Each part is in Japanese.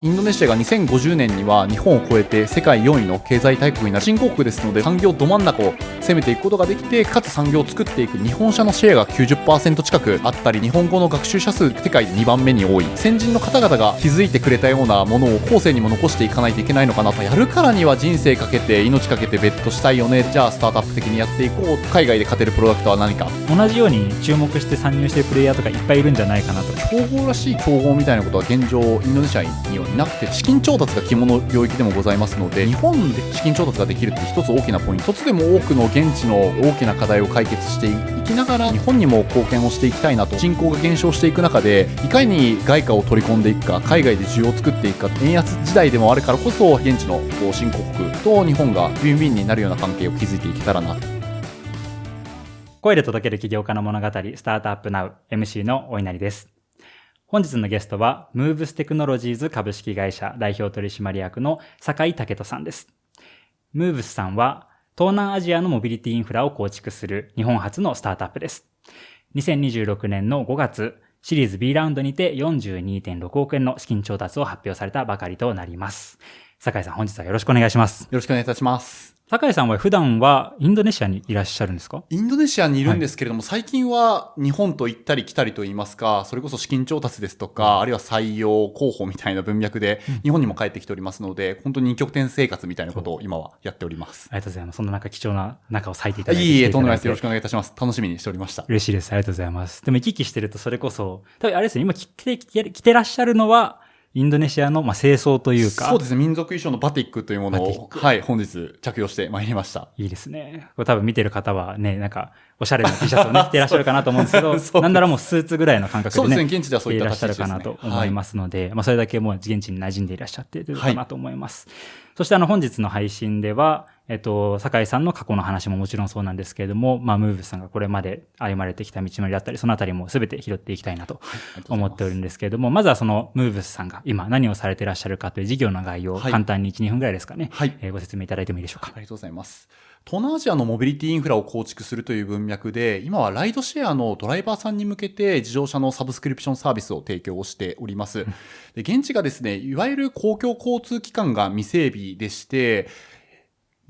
インドネシアが2050年には日本を超えて世界4位の経済大国になる新興国ですので、産業ど真ん中を攻めていくことができて、かつ産業を作っていく日本車のシェアが 90% 近くあったり、日本語の学習者数世界で2番目に多い、先人の方々が築いてくれたようなものを後世にも残していかないといけないのかなと。やるからには人生かけて命かけてベットしたいよね。じゃあスタートアップ的にやっていこう。海外で勝てるプロダクトは何か。同じように注目して参入しているプレイヤーとかいっぱいいるんじゃないかなと。競合らしい競合みたいなことは現状インドネシアにはいなくて、資金調達が肝の領域でもございますので、日本で資金調達ができるって一つ大きなポイント。一つでも多くの現地の大きな課題を解決していきながら日本にも貢献をしていきたいなと。人口が減少していく中でいかに外貨を取り込んでいくか、海外で需要を作っていくか、円安時代でもあるからこそ現地の新興国と日本がウィンウィンになるような関係を築いていけたらなと。声で届ける起業家の物語、スタートアップナウ MC のお稲荷です。本日のゲストは Moves Technologies 株式会社代表取締役の酒井武人さんです。Moves さんは東南アジアのモビリティインフラを構築する日本初のスタートアップです。2026年の5月、シリーズ B ラウンドにて 42.6 億円の資金調達を発表されたばかりとなります。酒井さん、本日はよろしくお願いします。よろしくお願いいたします。酒井さんは普段はインドネシアにいらっしゃるんですか？インドネシアにいるんですけれども、最近は日本と行ったり来たりといいますか、それこそ資金調達ですとか、あるいは採用、広報みたいな文脈で日本にも帰ってきておりますので、本当に二拠点生活みたいなことを今はやっております。ありがとうございます。そんな貴重な中を割いていただいて。いいえ、とんでもないです。よろしくお願いいたします。楽しみにしておりました。嬉しいです。ありがとうございます。でも行き来してるとそれこそ、多分あれですね、今来てらっしゃるのは、インドネシアの清装というか。そうですね。民族衣装のバティックというものを、はい、本日着用してまいりました。いいですね。これ多分見てる方はね、おしゃれな T シャツをね、着てらっしゃるかなと思うんですけど、なんならもうスーツぐらいの感覚でね、そうですね。現地ではそういった立ち位置ですね。いらっしゃるかなと思いますので、それだけもう現地に馴染んでいらっしゃっているかなと思います。そして本日の配信では、酒井さんの過去の話ももちろんそうなんですけれども、ムーブさんがこれまで歩まれてきた道のりだったり、そのあたりも全て拾っていきたいなと思っておるんですけれども、まずはそのムーブさんが今何をされていらっしゃるかという事業の概要を簡単に1、2分ぐらいですかね、ご説明いただいてもいいでしょうか。ありがとうございます。東南アジアのモビリティインフラを構築するという文脈で、今はライドシェアのドライバーさんに向けて自動車のサブスクリプションサービスを提供をしております。で、現地がですね、いわゆる公共交通機関が未整備でして、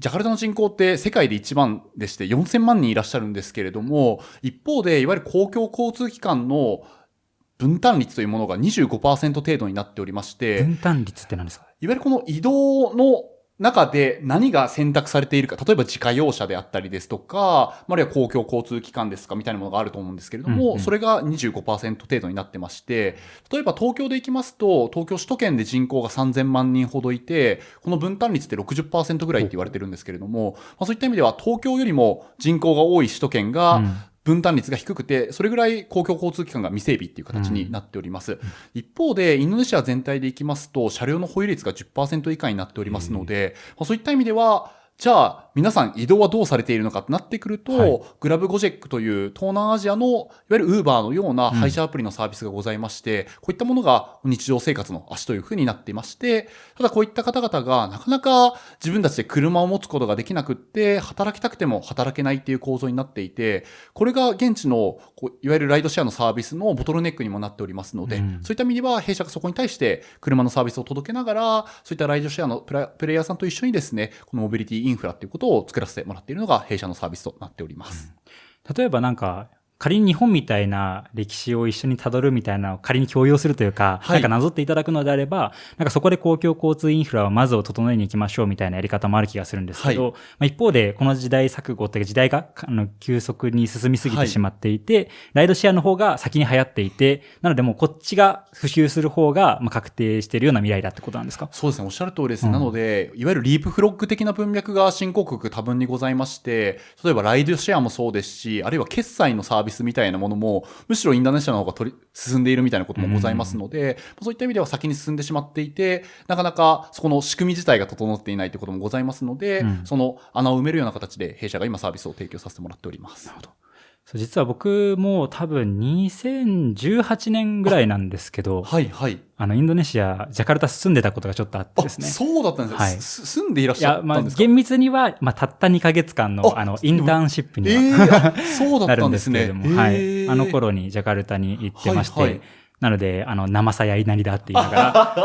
ジャカルタの人口って世界で一番でして4000万人いらっしゃるんですけれども、一方でいわゆる公共交通機関の分担率というものが 25% 程度になっておりまして。分担率って何ですか？いわゆるこの移動の中で何が選択されているか、例えば自家用車であったりですとか、あるいは公共交通機関ですかみたいなものがあると思うんですけれども、それが 25% 程度になってまして、例えば東京で行きますと、東京首都圏で人口が3000万人ほどいて、この分担率って 60% ぐらいって言われてるんですけれども、そういった意味では東京よりも人口が多い首都圏が、分担率が低くて、それぐらい公共交通機関が未整備っていう形になっております。一方で、インドネシア全体でいきますと、車両の保有率が 10% 以下になっておりますので、そういった意味では、じゃあ、皆さん移動はどうされているのかってなってくると、グラブゴジェックという東南アジアの、いわゆるウーバーのような配車アプリのサービスがございまして、こういったものが日常生活の足というふうになっていまして、ただこういった方々がなかなか自分たちで車を持つことができなくって、働きたくても働けないっていう構造になっていて、これが現地のいわゆるライドシェアのサービスのボトルネックにもなっておりますので、そういった意味では弊社がそこに対して車のサービスを届けながら、そういったライドシェアのプレイヤーさんと一緒にですね、このモビリティインフラっていうことを作らせてもらっているのが弊社のサービスとなっております。例えば仮に日本みたいな歴史を一緒に辿るみたいなのを仮に強要するというか、なぞっていただくのであれば、そこで公共交通インフラをまずを整えに行きましょうみたいなやり方もある気がするんですけど、一方でこの時代錯誤というか時代が急速に進みすぎてしまっていて、ライドシェアの方が先に流行っていて、なのでもうこっちが普及する方が確定しているような未来だってことなんですか？そうですね、おっしゃる通りです。なので、いわゆるリープフロッグ的な文脈が新興国多分にございまして、例えばライドシェアもそうですし、あるいは決済のサービスみたいなものもむしろインドネシアの方が進んでいるみたいなこともございますので、そういった意味では先に進んでしまっていて、なかなかそこの仕組み自体が整っていないということもございますので、その穴を埋めるような形で弊社が今サービスを提供させてもらっております。なるほど。実は僕も多分2018年ぐらいなんですけど、インドネシア、ジャカルタ住んでたことがちょっとあってですね。そうだったんですね。住んでいらっしゃったんですか？厳密には、たった2ヶ月間の、インターンシップには、そうだったんですね。なるんですけれども、あの頃にジャカルタに行ってまして、なので、生さやいなりだって言いなが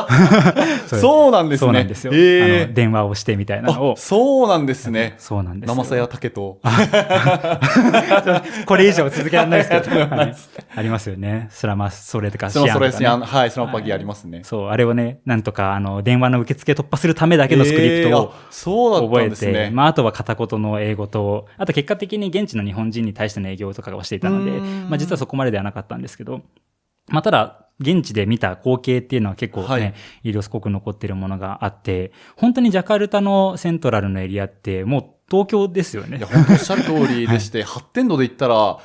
ら。そうなんですね。そうなんですよ。電話をしてみたいなのを。そうなんですね。そうなんですよ。生さや竹と。これ以上続けられないですけど、ありますよね。スラマソレとかシアンとか、ね。はい、スラマパギありますね。そう、あれをね、なんとか、電話の受付突破するためだけのスクリプトを覚えて、まあ、あとは片言の英語と、あと結果的に現地の日本人に対しての営業とかをしていたので、まあ、実はそこまでではなかったんですけど、まあ、ただ、現地で見た光景っていうのは結構ね、はい、イリオス濃く残っているものがあって、本当にジャカルタのセントラルのエリアって、もう東京ですよね。いや、本当おっしゃる通りでして、はい、発展度で言ったら、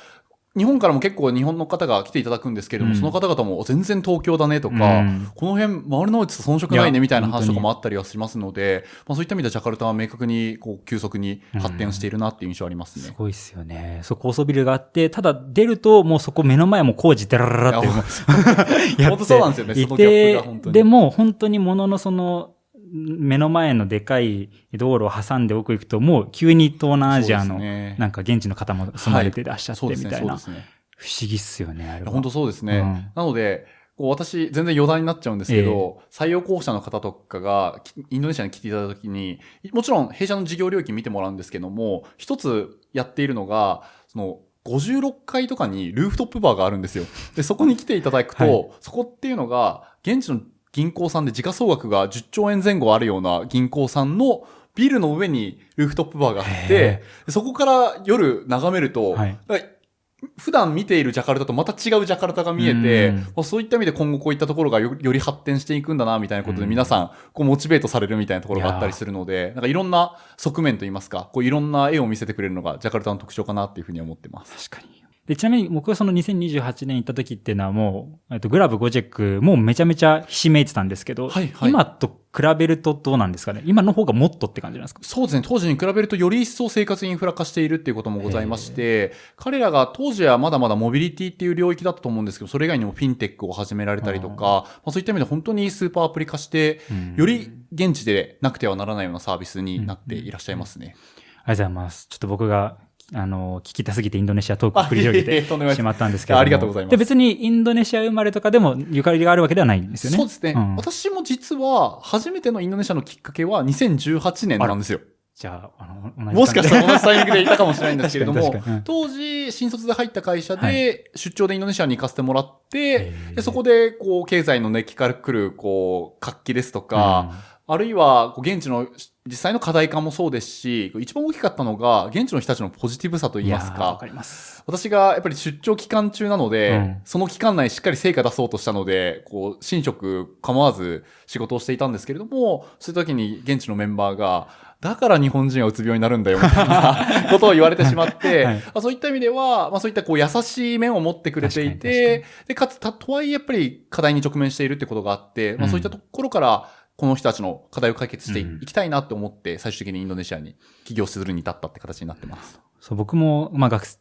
日本からも結構日本の方が来ていただくんですけれども、その方々も全然東京だねとか、この辺丸の内と遜色ないねみたいな話とかもあったりはしますので、まあそういった意味でジャカルタは明確にこう急速に発展しているなっていう印象ありますね。すごいですよね。そう、高層ビルがあって、ただ出るともうそこ目の前も工事デラララって本当そうなんですよね。そのギャップが本当に。でも本当に物のその、目の前のでかい道路を挟んで奥行くと、もう急に東南アジアのなんか現地の方も住まれていらっしゃってみたいな。不思議っすよね、あれは。本当そうですね。なので、私、全然余談になっちゃうんですけど、採用候補者の方とかがインドネシアに来ていただいたときに、もちろん弊社の事業領域見てもらうんですけども、一つやっているのが、その、56階とかにルーフトップバーがあるんですよ。で、そこに来ていただくと、はい、そこっていうのが、現地の銀行さんで時価総額が10兆円前後あるような銀行さんのビルの上にルーフトップバーがあって、そこから夜眺めると、はい、普段見ているジャカルタとまた違うジャカルタが見えて、そういった意味で今後こういったところがより発展していくんだな、みたいなことで皆さん、こうモチベートされるみたいなところがあったりするので、なんかいろんな側面といいますか、こういろんな絵を見せてくれるのがジャカルタの特徴かなっていうふうに思ってます。確かに。で、ちなみに僕がその2028年行った時っていうのはもう、グラブゴジェックもうめちゃめちゃひしめいてたんですけど、はいはい、今と比べるとどうなんですかね。今の方がもっとって感じなんですか？そうですね。当時に比べるとより一層生活インフラ化しているっていうこともございまして、彼らが当時はまだまだモビリティっていう領域だったと思うんですけど、それ以外にもフィンテックを始められたりとか、そういった意味で本当にスーパーアプリ化して、より現地でなくてはならないようなサービスになっていらっしゃいますね。ありがとうございます。ちょっと僕が聞きたすぎてインドネシアトークを繰り広げてしまったんですけども。ありがとうございます。で、別にインドネシア生まれとかでもゆかりがあるわけではないんですよね。そうですね。私も実は初めてのインドネシアのきっかけは2018年なんですよ。じゃあ、もしかしたら同じタイミングでいたかもしれないんですけれども、当時、新卒で入った会社で、出張でインドネシアに行かせてもらって、でそこで、こう、経済の熱気から来る、こう、活気ですとか、あるいは、現地の実際の課題感もそうですし、一番大きかったのが、現地の人たちのポジティブさといいますか。わかります。私がやっぱり出張期間中なので、その期間内しっかり成果出そうとしたので、こう、寝食構わず仕事をしていたんですけれども、そういう時に現地のメンバーが、だから日本人はうつ病になるんだよ、みたいなことを言われてしまって、はい、そういった意味では、そういったこう優しい面を持ってくれていて、で、かつ、とはいえやっぱり課題に直面しているってことがあって、そういったところから、この人たちの課題を解決していきたいなって思って、最終的にインドネシアに起業するに至ったって形になってます。そう、僕も、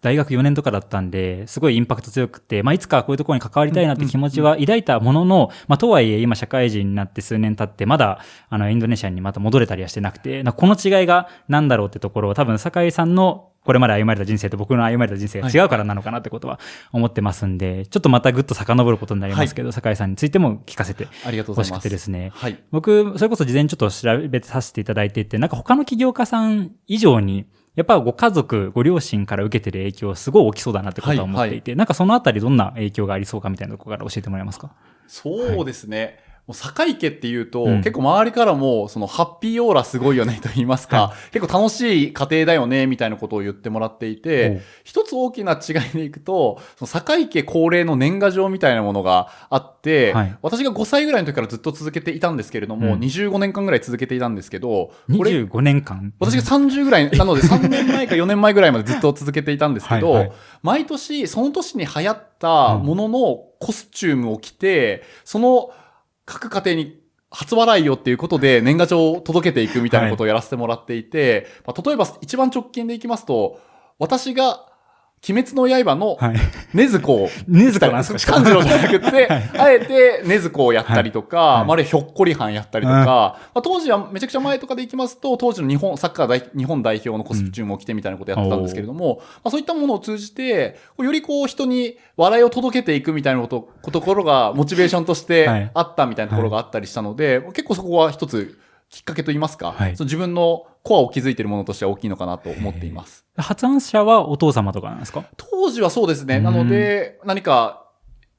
大学4年とかだったんで、すごいインパクト強くて、いつかこういうところに関わりたいなって気持ちは抱いたものの、とはいえ今社会人になって数年経って、まだ、インドネシアにまた戻れたりはしてなくて、この違いが何だろうってところを多分、酒井さんのこれまで歩まれた人生と僕の歩まれた人生が違うからなのかなってことは思ってますんで、ちょっとまたぐっと遡ることになりますけど、酒井さんについても聞かせてほしくてですね。はい。僕、それこそ事前にちょっと調べさせていただいていて、他の起業家さん以上に、やっぱご家族、ご両親から受けてる影響すごい大きそうだなってことは思っていて、そのあたりどんな影響がありそうかみたいなところから教えてもらえますか？そうですね。もう坂井家っていうと、結構周りからも、そのハッピーオーラすごいよねと言いますか、結構楽しい家庭だよね、みたいなことを言ってもらっていて、一つ大きな違いでいくと、その坂井家恒例の年賀状みたいなものがあって、私が5歳ぐらいの時からずっと続けていたんですけれども、25年間ぐらい続けていたんですけど、25年間私が30ぐらいなので3年前か4年前ぐらいまでずっと続けていたんですけど、毎年その年に流行ったもののコスチュームを着て、その各家庭に初笑いよっていうことで年賀状を届けていくみたいなことをやらせてもらっていて、例えば一番直近でいきますと、私が鬼滅の刃のはい。禰豆子を、禰豆子なんですか？炭治郎じゃなくて、あえて禰豆子をやったりとか、はいまあ、あるいはひょっこりはんやったりとか、まあ、当時はめちゃくちゃ前とかで行きますと、当時のサッカー日本代表のコスチュームを着てみたいなことをやってたんですけれども、まあ、そういったものを通じて、よりこう人に笑いを届けていくみたいなところがモチベーションとしてあったみたいなところがあったりしたので、結構そこは一つきっかけといいますか、その自分のコアを築いているものとしては大きいのかなと思っています。発案者はお父様とかなんですか？当時はそうですね。なので、何か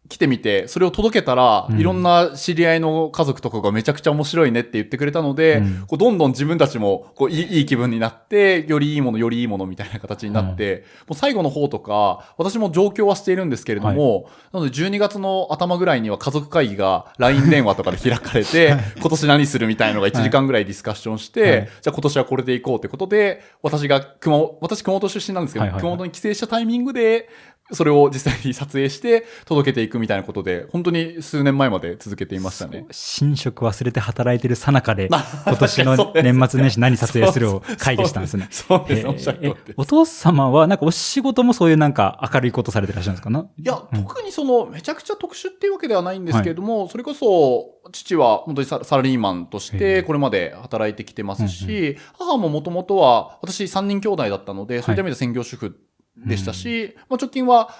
来てみて、それを届けたら、いろんな知り合いの家族とかがめちゃくちゃ面白いねって言ってくれたので、こうどんどん自分たちもこういい気分になって、よりいいものみたいな形になって、もう最後の方とか、私も上京はしているんですけれども、なので12月の頭ぐらいには家族会議が LINE 電話とかで開かれて、今年何するみたいなのが1時間ぐらいディスカッションして、じゃあ今年はこれでいこうってことで、私熊本出身なんですけど、熊本に帰省したタイミングで、それを実際に撮影して届けていくみたいなことで、本当に数年前まで続けていましたね。寝食忘れて働いてる最中で、今年の年末年始何撮影するを会議したんですね。そうです。おっしゃる通りです。お父様はなんかお仕事もそういうなんか明るいことされてらっしゃるんですかね？いや、特にめちゃくちゃ特殊っていうわけではないんですけれども、それこそ、父は本当にサラリーマンとしてこれまで働いてきてますし、母ももともとは、私3人兄弟だったので、そういった意味で専業主婦でしたし、まあ、直近は、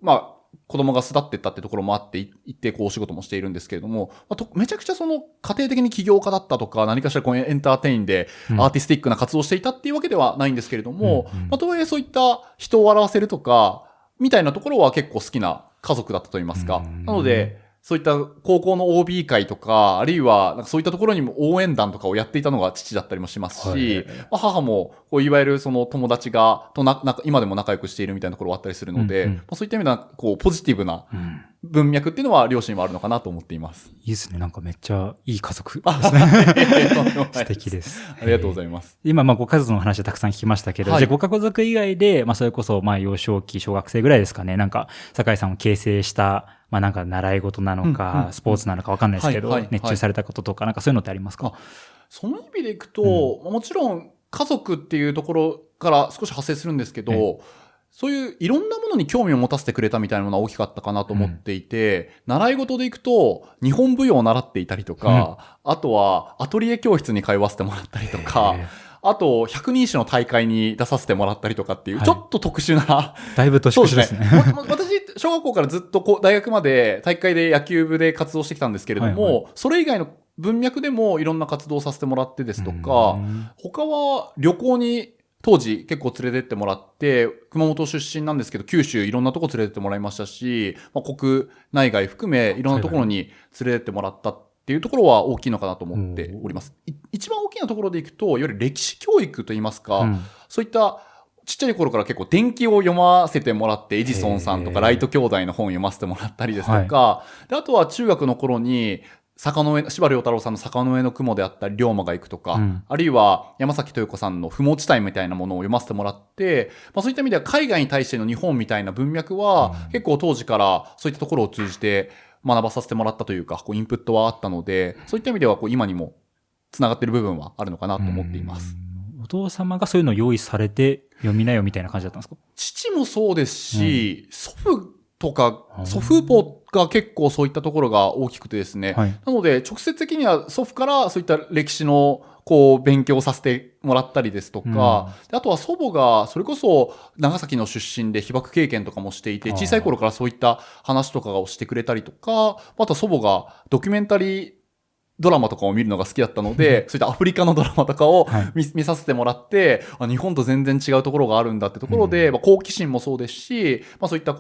まあ、子供が巣立ってったってところもあって、一定こうお仕事もしているんですけれども、まあ、めちゃくちゃ家庭的に起業家だったとか、何かしらこうエンターテインでアーティスティックな活動をしていたっていうわけではないんですけれども、まあ、とはいえそういった人を笑わせるとか、みたいなところは結構好きな家族だったと言いますか。なので、そういった高校の OB 会とか、あるいはなんかそういったところにも応援団とかをやっていたのが父だったりもしますし、まあ、母もこういわゆるその友達が今でも仲良くしているみたいなところがあったりするので、まあ、そういった意味ではこうポジティブな文脈っていうのは両親にもあるのかなと思っています。いいですね。なんかめっちゃいい家族ですね。素敵です。ありがとうございます。今、ご家族の話はたくさん聞きましたけど、じゃあご家族以外で、それこそ幼少期、小学生ぐらいですかね、なんか酒井さんを形成したなんか習い事なのか、スポーツなのかわかんないですけど、熱中されたこととか、なんかそういうのってありますか？その意味でいくと、もちろん家族っていうところから少し派生するんですけど、そういういろんなものに興味を持たせてくれたみたいなものは大きかったかなと思っていて、習い事でいくと日本舞踊を習っていたりとか、あとはアトリエ教室に通わせてもらったりとか、あと、百人一首の大会に出させてもらったりとかっていう、ちょっと特殊な。だいぶ年越しですね。私、小学校からずっと大学まで大会で野球部で活動してきたんですけれども、それ以外の文脈でもいろんな活動をさせてもらってですとか、他は旅行に当時結構連れてってもらって、熊本出身なんですけど、九州いろんなとこ連れてってもらいましたし、国内外含めいろんなところに連れてってもらったっていうところは大きいのかなと思っております。一番大きなところでいくと、いわゆる歴史教育といいますか、そういったちっちゃい頃から結構伝記を読ませてもらって、エジソンさんとかライト兄弟の本を読ませてもらったりですとか、であとは中学の頃に、司馬遼太郎さんの坂の上の雲であったり、龍馬が行くとか、あるいは山崎豊子さんの不毛地帯みたいなものを読ませてもらって、そういった意味では海外に対しての日本みたいな文脈は、結構当時からそういったところを通じて学ばさせてもらったというか、インプットはあったので、そういった意味では今にも繋がっている部分はあるのかなと思っています。お父様がそういうのを用意されて読みなよみたいな感じだったんですか？父もそうですし、祖父とか、祖父母が結構そういったところが大きくてですね。なので、直接的には祖父からそういった歴史の勉強させてもらったりですとか、あとは祖母がそれこそ長崎の出身で被爆経験とかもしていて、小さい頃からそういった話とかをしてくれたりとか、あとは祖母がドキュメンタリードラマとかを見るのが好きだったので、そういったアフリカのドラマとかを見させてもらって、日本と全然違うところがあるんだってところで、好奇心もそうですし、そういった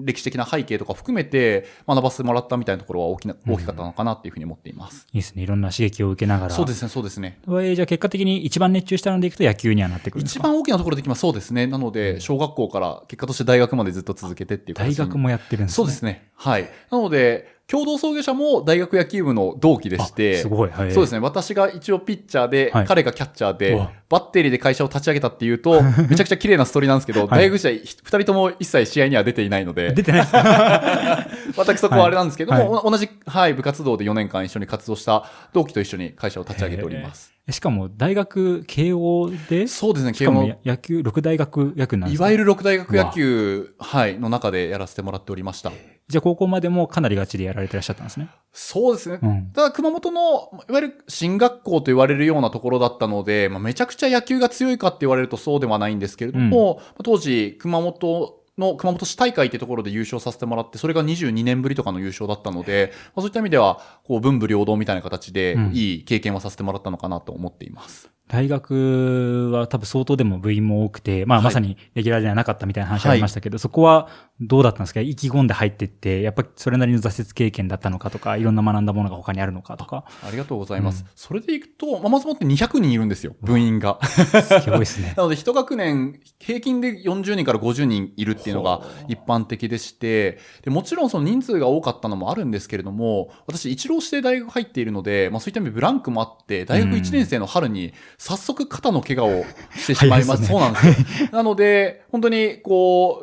歴史的な背景とか含めて学ばせてもらったみたいなところは大きかったのかなっていうふうに思っています。いいですね。いろんな刺激を受けながら。そうですね、そうですね。じゃあ結果的に一番熱中したのでいくと野球にはなってくるんですか？一番大きなところでいきます。そうですね。なので、小学校から結果として大学までずっと続けてっていう形。大学もやってるんですね。そうですね。はい。なので、共同創業者も大学野球部の同期でしあて、すごい。はい。そうですね。私が一応ピッチャーで、はい彼がキャッチャーでうわ、バッテリーで会社を立ち上げたっていうと、めちゃくちゃ綺麗なストーリーなんですけど、はい大学時代、二人とも一切試合には出ていないので、出てないですか？私そこはあれなんですけども、は同じ、はい、部活動で4年間一緒に活動した同期と一緒に会社を立ち上げております。しかも、大学、慶応で、そうですね、しかも慶応の野球、六大学野球なんですか？いわゆる六大学野球、はい、の中でやらせてもらっておりました。じゃあ高校までもかなりガチでやられてらっしゃったんですね。そうですね。うん。ただ、熊本の、いわゆる進学校と言われるようなところだったので、めちゃくちゃ野球が強いかって言われるとそうではないんですけれども、当時、熊本市大会ってところで優勝させてもらって、それが22年ぶりとかの優勝だったので、そういった意味では、文武両道みたいな形で、いい経験をさせてもらったのかなと思っています。大学は多分相当でも部員も多くて、まさにレギュラーではなかったみたいな話ありましたけど、そこはどうだったんですか？意気込んで入っていって、やっぱりそれなりの挫折経験だったのかとか、いろんな学んだものが他にあるのかとか。ありがとうございます。それでいくと、まずもって200人いるんですよ、部員が。すごいですね。なので、一学年、平均で40人から50人いるっていうのが一般的でして、でもちろんその人数が多かったのもあるんですけれども、私一浪して大学入っているので、そういった意味でブランクもあって、大学1年生の春に早速肩の怪我をしてしまいます。そうなんですよ。なので、本当に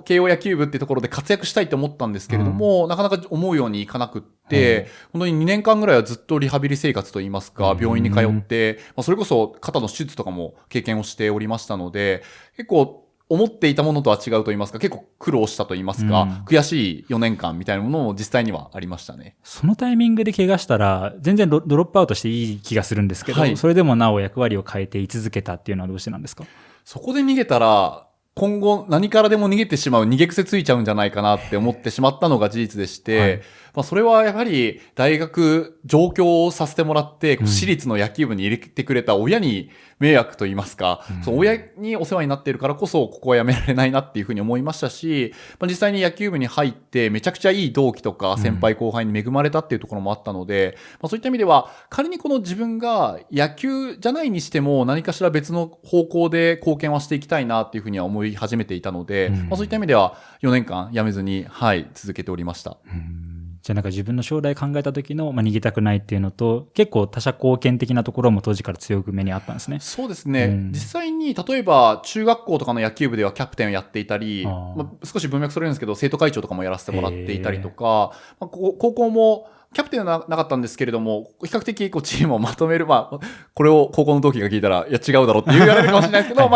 慶応野球部っていうところで活躍したいと思ったんですけれども、なかなか思うようにいかなくって、本当に2年間ぐらいはずっとリハビリ生活といいますか、病院に通って、それこそ肩の手術とかも経験をしておりましたので、結構思っていたものとは違うと言いますか、結構苦労したと言いますか、悔しい4年間みたいなものも実際にはありましたね。そのタイミングで怪我したら、全然ドロップアウトしていい気がするんですけど、それでもなお役割を変えて居続けたっていうのはどうしてなんですか？そこで逃げたら、今後何からでも逃げてしまう逃げ癖ついちゃうんじゃないかなって思ってしまったのが事実でして、それはやはり大学上京をさせてもらって、私立の野球部に入れてくれた親に迷惑と言いますか、その親にお世話になっているからこそここはやめられないなっていうふうに思いましたし、実際に野球部に入ってめちゃくちゃいい同期とか先輩後輩に恵まれたっていうところもあったので、そういった意味では仮にこの自分が野球じゃないにしても何かしら別の方向で貢献はしていきたいなっていうふうには思い始めていたので、そういった意味では4年間辞めずに、続けておりました。じゃあなんか自分の将来考えた時の、逃げたくないっていうのと、結構他者貢献的なところも当時から強く目にあったんですね。そうですね。実際に、例えば中学校とかの野球部ではキャプテンをやっていたり、少し文脈それるんですけど、生徒会長とかもやらせてもらっていたりとか、高校も、キャプテンはなかったんですけれども、比較的チームをまとめる、これを高校の同期が聞いたら、いや違うだろうって言われるかもしれないですけど、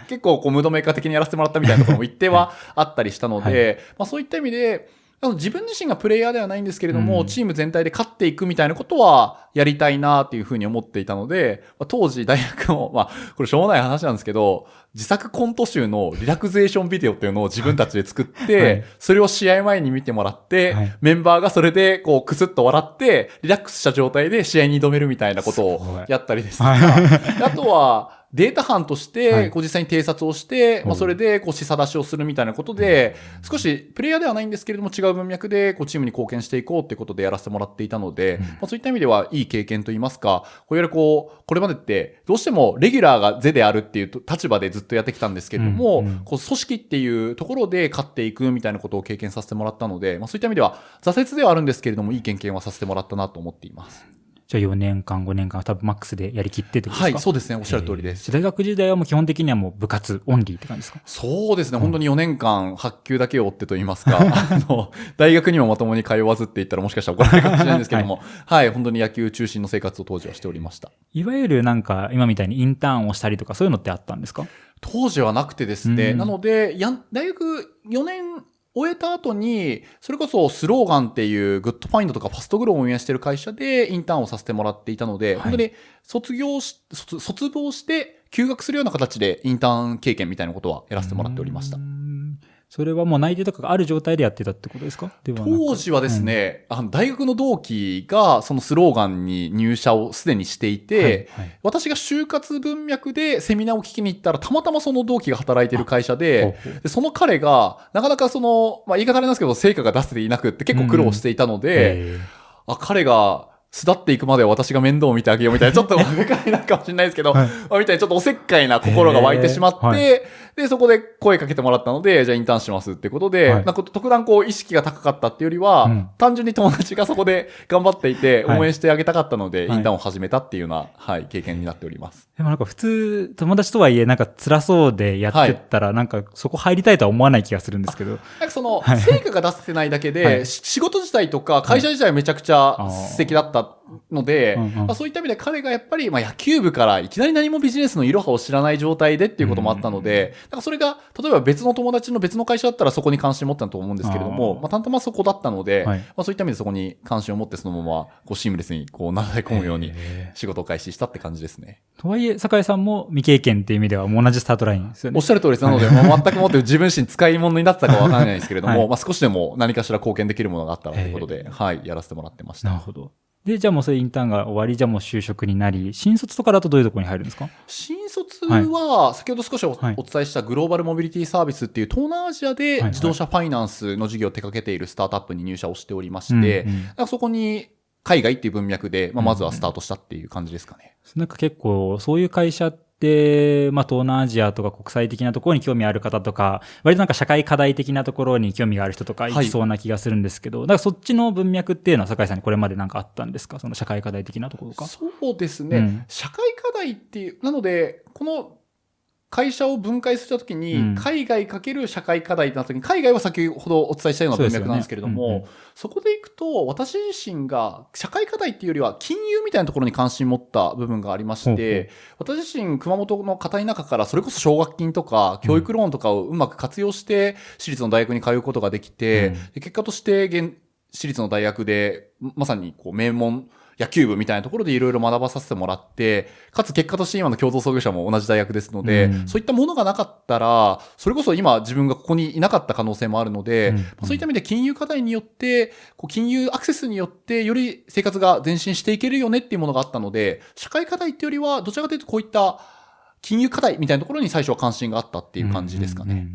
結構ムードメーカー的にやらせてもらったみたいなところも一定はあったりしたので、そういった意味で、自分自身がプレイヤーではないんですけれども、チーム全体で勝っていくみたいなことはやりたいなっていうふうに思っていたので、当時大学の、これしょうもない話なんですけど、自作コント集のリラクゼーションビデオっていうのを自分たちで作って、それを試合前に見てもらって、メンバーがそれでクスッと笑って、リラックスした状態で試合に挑めるみたいなことをやったりですとか、あとは、データ班として、実際に偵察をして、それで、示唆出しをするみたいなことで、少し、プレイヤーではないんですけれども、違う文脈で、チームに貢献していこうっていうことでやらせてもらっていたので、そういった意味では、いい経験といいますか、いわゆるこれまでって、どうしても、レギュラーが是であるっていう立場でずっとやってきたんですけれども、組織っていうところで勝っていくみたいなことを経験させてもらったので、そういった意味では、挫折ではあるんですけれども、いい経験はさせてもらったなと思っています。じゃあ4年間、5年間、多分マックスでやりきってってことですか？そうですね。おっしゃる通りです。大学時代はもう基本的にはもう部活オンリーって感じですか？そうですね。本当に4年間、発球だけを追ってと言いますか、大学にもまともに通わずって言ったらもしかしたら怒られるかもしれないんですけども、本当に野球中心の生活を当時はしておりました。いわゆるなんか今みたいにインターンをしたりとかそういうのってあったんですか？当時はなくてですね。なので、大学4年、終えた後に、それこそスローガンっていうグッドファインドとかファストグローを運営している会社でインターンをさせてもらっていたので、本当に卒業して休学するような形でインターン経験みたいなことはやらせてもらっておりました。それはもう内定とかがある状態でやってたってことですか？当時はですね、大学の同期がそのスローガンに入社をすでにしていて、私が就活文脈でセミナーを聞きに行ったら、たまたまその同期が働いている会社で、その彼が、なかなか言い方あれなんですけど、成果が出せていなくって結構苦労していたので、彼が巣立っていくまでは私が面倒を見てあげようみたいな、ちょっと深いなかもしれないですけど、はいみたいなちょっとおせっかいな心が湧いてしまって、はいで、そこで声かけてもらったので、じゃあインターンしますってことで、はいなんか特段こう意識が高かったっていうよりは、うん単純に友達がそこで頑張っていて、はい応援してあげたかったので、はいインターンを始めたっていうような、経験になっております。でもなんか普通、友達とはいえなんか辛そうでやってったら、なんかそこ入りたいとは思わない気がするんですけど。なんかその、はい成果が出せないだけで、はい仕事自体とか会社自体はめちゃくちゃ素敵だったので、うんうんそういった意味で彼がやっぱり、野球部からいきなり何もビジネスのいろはを知らない状態でっていうこともあったので、だからそれが、例えば別の友達の別の会社だったらそこに関心持ったと思うんですけれども、たまたまそこだったので、はいそういった意味でそこに関心を持ってそのままこうシームレスにこう流れ込むように仕事を開始したって感じですね。とはいえ、酒井さんも未経験っていう意味ではもう同じスタートラインですよね。おっしゃる通りです。なので、全くもって自分自身使い物になってたかわからないですけれども、はい少しでも何かしら貢献できるものがあったらということで、やらせてもらってました。なるほど。で、じゃあもうそういうインターンが終わり、じゃあもう就職になり、新卒とかだとどういうところに入るんですか？新卒は、先ほど少しおはい伝えしたグローバルモビリティサービスっていう東南アジアではい自動車ファイナンスの事業を手掛けているスタートアップに入社をしておりまして、うんうんだからそこに海外っていう文脈で、まずはスタートしたっていう感じですかね。なんか結構、そういう会社って、東南アジアとか国際的なところに興味ある方とか、割となんか社会課題的なところに興味がある人とかいきそうな気がするんですけど、だからそっちの文脈っていうのは酒井さんにこれまでなんかあったんですか？その社会課題的なところか。そうですね、社会課題っていう、なので、この会社を分解するときに、海外かける社会課題になったときに、海外は先ほどお伝えしたような文脈なんですけれども、そこでいくと、私自身が社会課題っていうよりは、金融みたいなところに関心持った部分がありまして、私自身、熊本の片田舎から、それこそ奨学金とか、教育ローンとかをうまく活用して、私立の大学に通うことができて、で結果として、私立の大学で、まさにこう名門、野球部みたいなところでいろいろ学ばさせてもらって、かつ結果として今の共同創業者も同じ大学ですので、そういったものがなかったら、それこそ今自分がここにいなかった可能性もあるので、そういった意味で金融課題によって、金融アクセスによってより生活が前進していけるよねっていうものがあったので、社会課題っていうよりは、どちらかというとこういった金融課題みたいなところに最初は関心があったっていう感じですかね。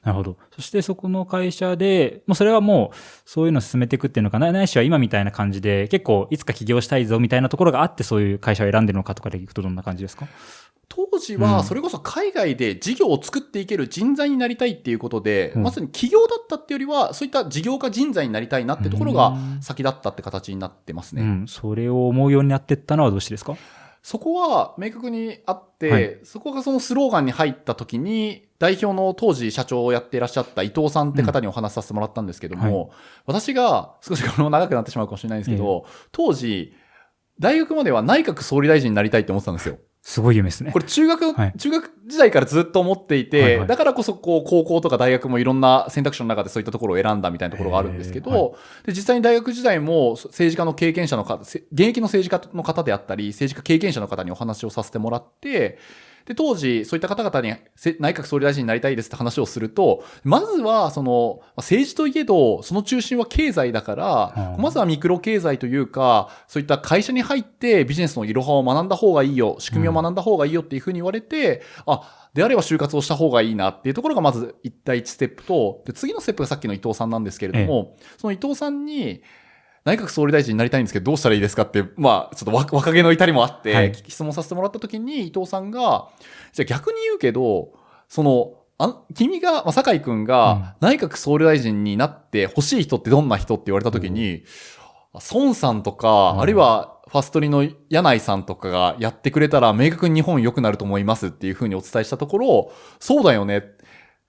なるほど。そしてそこの会社で、もうそれはもうそういうのを進めていくっていうのかな、ないしは今みたいな感じで、結構いつか起業したいぞみたいなところがあってそういう会社を選んでるのかとかでいくとどんな感じですか？当時はそれこそ海外で事業を作っていける人材になりたいっていうことで、まさに起業だったっていうよりは、そういった事業家人材になりたいなってところが先だったって形になってますね。それを思うようになっていったのはどうしてですか？そこは明確にあって、そこがそのスローガンに入った時に、代表の当時社長をやっていらっしゃった伊藤さんって方にお話しさせてもらったんですけども、私が少しこれも長くなってしまうかもしれないんですけど、当時、大学までは内閣総理大臣になりたいって思ってたんですよ。すごい夢ですね。これ中学時代からずっと思っていて、だからこそ高校とか大学もいろんな選択肢の中でそういったところを選んだみたいなところがあるんですけど、で実際に大学時代も政治家の経験者の方、現役の政治家の方であったり、政治家経験者の方にお話をさせてもらって、で、当時、そういった方々に内閣総理大臣になりたいですって話をすると、まずは、政治といえど、その中心は経済だから、まずはミクロ経済というか、そういった会社に入ってビジネスのいろはを学んだ方がいいよ、仕組みを学んだ方がいいよっていうふうに言われて、であれば就活をした方がいいなっていうところがまず第一ステップと、で、次のステップがさっきの伊藤さんなんですけれども、その伊藤さんに、内閣総理大臣になりたいんですけどどうしたらいいですかって、ちょっと若気の至りもあって、質問させてもらった時に伊藤さんが、じゃあ逆に言うけど、君が、酒井くんが内閣総理大臣になって欲しい人ってどんな人って言われた時に、孫さんとか、あるいはファストリの柳井さんとかがやってくれたら明確に日本良くなると思いますっていうふうにお伝えしたところ、そうだよね。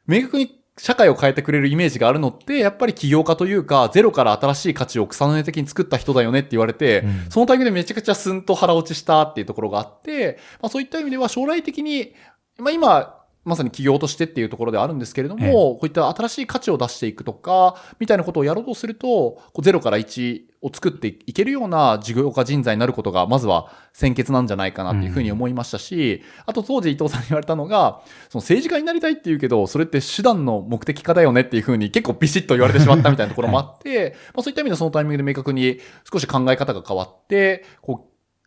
明確に社会を変えてくれるイメージがあるのって、やっぱり起業家というか、ゼロから新しい価値を草の根的に作った人だよねって言われて、そのタイミングでめちゃくちゃスンと腹落ちしたっていうところがあって、そういった意味では将来的に、今、まさに起業としてっていうところではあるんですけれども、こういった新しい価値を出していくとか、みたいなことをやろうとすると、ゼロから1を作っていけるような事業家人材になることが、まずは先決なんじゃないかなっていうふうに思いましたし、あと当時伊藤さんに言われたのが、その政治家になりたいって言うけど、それって手段の目的化だよねっていうふうに結構ビシッと言われてしまったみたいなところもあって、そういった意味でそのタイミングで明確に少し考え方が変わって、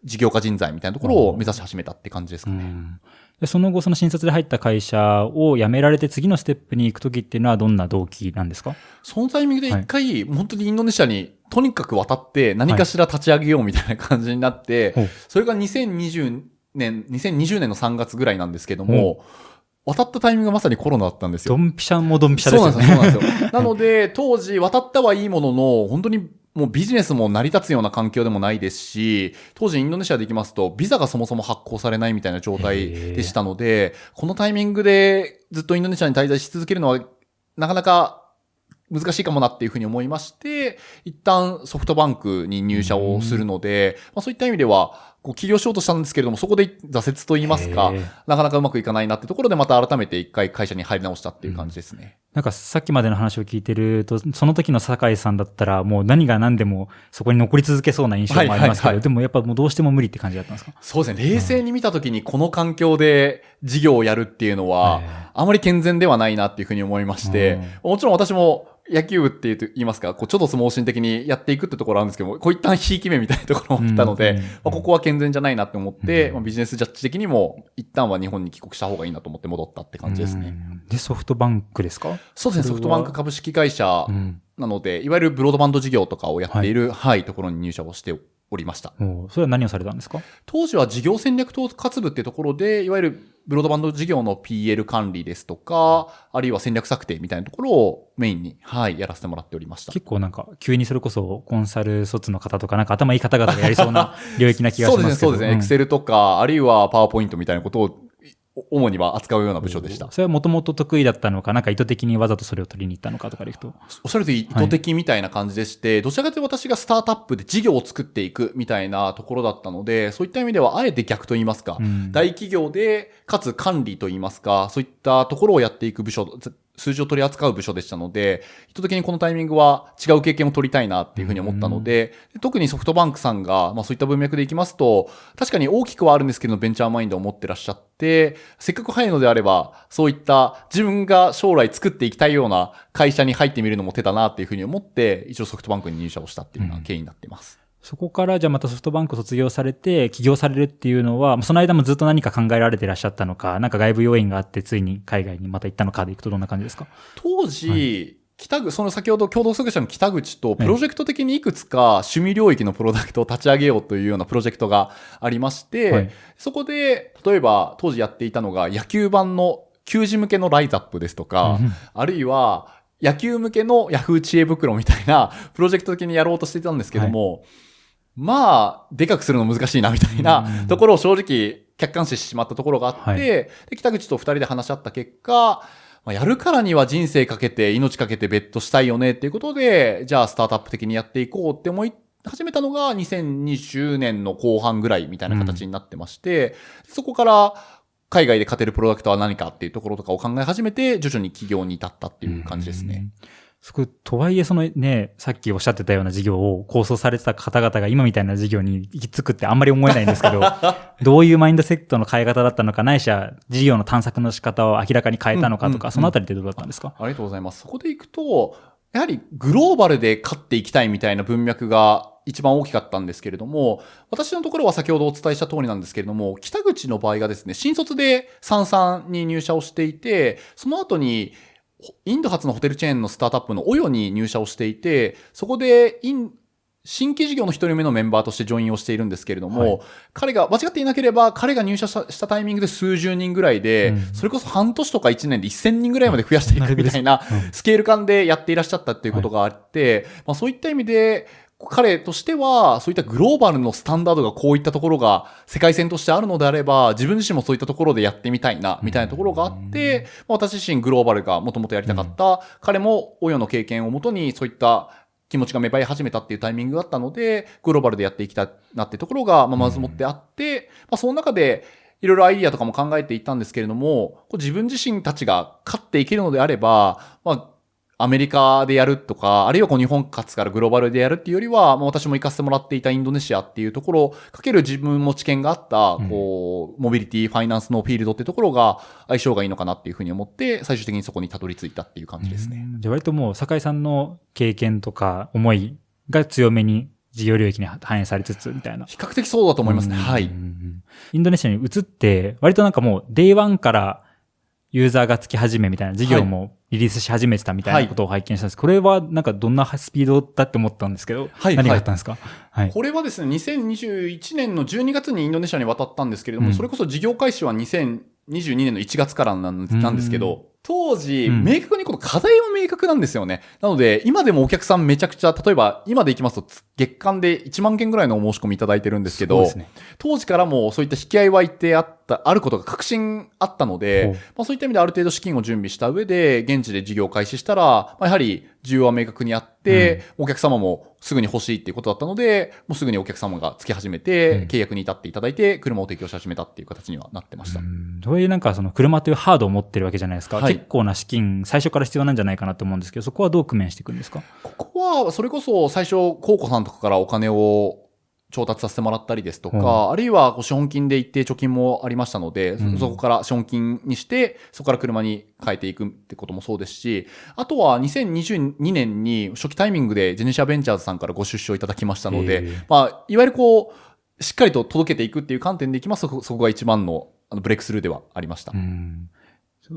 事業家人材みたいなところを目指し始めたって感じですかね。でその後、その新卒で入った会社を辞められて次のステップに行くときっていうのはどんな動機なんですか？そのタイミングで一回、本当にインドネシアにとにかく渡って何かしら立ち上げようみたいな感じになって、はい、それが2020年の3月ぐらいなんですけども、渡ったタイミングがまさにコロナだったんですよ。ドンピシャもドンピシャですよね。そうなんですよ。なので、当時渡ったはいいものの、本当にもうビジネスも成り立つような環境でもないですし、当時インドネシアで行きますと、ビザがそもそも発行されないみたいな状態でしたので、このタイミングでずっとインドネシアに滞在し続けるのは、なかなか難しいかもなっていうふうに思いまして、一旦ソフトバンクに入社をするので、そういった意味では、起業しようとしたんですけれども、そこで挫折と言いますか、なかなかうまくいかないなってところで、また改めて一回会社に入り直したっていう感じですね。なんかさっきまでの話を聞いてると、その時の酒井さんだったら、もう何が何でもそこに残り続けそうな印象もありますけど、でもやっぱもうどうしても無理って感じだったんですか？そうですね。冷静に見た時にこの環境で事業をやるっていうのは、あまり健全ではないなっていうふうに思いまして、もちろん私も野球部って言いますか、ちょっと相撲心的にやっていくってところあるんですけども、一旦ひいき目みたいなところもあったので、ここは健全じゃないなって思って、ビジネスジャッジ的にも一旦は日本に帰国した方がいいなと思って戻ったって感じですね。で、ソフトバンクですか？そうですね、ソフトバンク株式会社なので、いわゆるブロードバンド事業とかをやっている、ところに入社をしておりました。それは何をされたんですか？当時は事業戦略統括部っていうところで、いわゆるブロードバンド事業の PL 管理ですとか、あるいは戦略策定みたいなところをメインに、やらせてもらっておりました。結構なんか、急にそれこそコンサル卒の方とか、なんか頭いい方々がやりそうな領域な気がしますけど。そうですね。エクセルとか、あるいはパワーポイントみたいなことを、主には扱うような部署でした。それはもともと得意だったのか、なんか意図的にわざとそれを取りに行ったのかとかでいくと。おっしゃると意図的みたいな感じでして、どちらかというと私がスタートアップで事業を作っていくみたいなところだったので、そういった意味ではあえて逆と言いますか、大企業で、かつ管理と言いますか、そういったところをやっていく部署、数字を取り扱う部署でしたので、意図的にこのタイミングは違う経験を取りたいなっていうふうに思ったので、特にソフトバンクさんが、そういった文脈でいきますと、確かに大きくはあるんですけど、ベンチャーマインドを持ってらっしゃって、せっかく入るのであれば、そういった自分が将来作っていきたいような会社に入ってみるのも手だなっていうふうに思って、一応ソフトバンクに入社をしたっていうような経緯になっています。そこからじゃあまたソフトバンク卒業されて起業されるっていうのは、その間もずっと何か考えられていらっしゃったのか、なんか外部要因があってついに海外にまた行ったのかでいくとどんな感じですか？当時、その先ほど共同創業者の北口とプロジェクト的にいくつか趣味領域のプロダクトを立ち上げようというようなプロジェクトがありまして、そこで例えば当時やっていたのが野球版の球児向けのライザップですとか、あるいは野球向けのヤフー知恵袋みたいなプロジェクト的にやろうとしていたんですけども、でかくするの難しいなみたいなところを正直客観視してしまったところがあって、で北口と二人で話し合った結果、やるからには人生かけて命かけてベットしたいよねっていうことで、じゃあスタートアップ的にやっていこうって思い始めたのが2020年の後半ぐらいみたいな形になってまして、そこから海外で勝てるプロダクトは何かっていうところとかを考え始めて、徐々に起業に至ったっていう感じですね。とはいえそのね、さっきおっしゃってたような事業を構想されてた方々が今みたいな事業に行き着くってあんまり思えないんですけど、どういうマインドセットの変え方だったのか、ないしは事業の探索の仕方を明らかに変えたのかとか、そのあたりってどうだったんですか？ありがとうございます。そこで行くと、やはりグローバルで勝っていきたいみたいな文脈が一番大きかったんですけれども、私のところは先ほどお伝えした通りなんですけれども、北口の場合がですね、新卒で33に入社をしていて、その後にインド発のホテルチェーンのスタートアップのオヨに入社をしていて、そこで新規事業の一人目のメンバーとしてジョインをしているんですけれども、彼が、間違っていなければ、彼が入社したタイミングで数十人ぐらいで、それこそ半年とか1年で1000人ぐらいまで増やしていくみたいなスケール感でやっていらっしゃったっていうことがあって、そういった意味で、彼としては、そういったグローバルのスタンダードがこういったところが世界線としてあるのであれば、自分自身もそういったところでやってみたいな、みたいなところがあって、私自身グローバルがもともとやりたかった、彼も親の経験をもとにそういった気持ちが芽生え始めたっていうタイミングがあったので、グローバルでやっていきたいなっていうところが、まずもってあって、その中で、いろいろアイディアとかも考えていったんですけれども、自分自身たちが勝っていけるのであれば、アメリカでやるとか、あるいは日本勝つからグローバルでやるっていうよりは、私も行かせてもらっていたインドネシアっていうところかける自分も知見があった、モビリティ、ファイナンスのフィールドっていうところが相性がいいのかなっていうふうに思って、最終的にそこにたどり着いたっていう感じですね。じゃあ割ともう、酒井さんの経験とか思いが強めに事業領域に反映されつつみたいな。比較的そうだと思いますね。はい。インドネシアに移って、割となんかもう、デイワンからユーザーがつき始めみたいな事業もリリースし始めてたみたいなことを拝見したんです。これはなんかどんなスピードだって思ったんですけど、何があったんですか？これはですね、2021年の12月にインドネシアに渡ったんですけれども、それこそ事業開始は2022年の1月からなんですけど、当時、明確にこの課題は明確なんですよね。なので、今でもお客さんめちゃくちゃ、例えば今でいきますと、月間で1万件ぐらいのお申し込みいただいてるんですけど、当時からもそういった引き合い湧いてあることが確信あったので、そういった意味である程度資金を準備した上で、現地で事業開始したら、やはり需要は明確にあって、お客様もすぐに欲しいっていうことだったので、もうすぐにお客様がつき始めて、契約に至っていただいて、車を提供し始めたっていう形にはなってました。そういうなんかその車というハードを持ってるわけじゃないですか。結構な資金、最初から必要なんじゃないかなと思うんですけど、そこはどう工面していくんですか？ここは、それこそ最初、コウコさんとかからお金を調達させてもらったりですとか、あるいは資本金で一定貯金もありましたので、そこから資本金にして、そこから車に変えていくってこともそうですし、あとは2022年に初期タイミングでジェネシアベンチャーズさんからご出資をいただきましたので、いわゆるしっかりと届けていくっていう観点でいきますと、そこが一番のブレイクスルーではありました。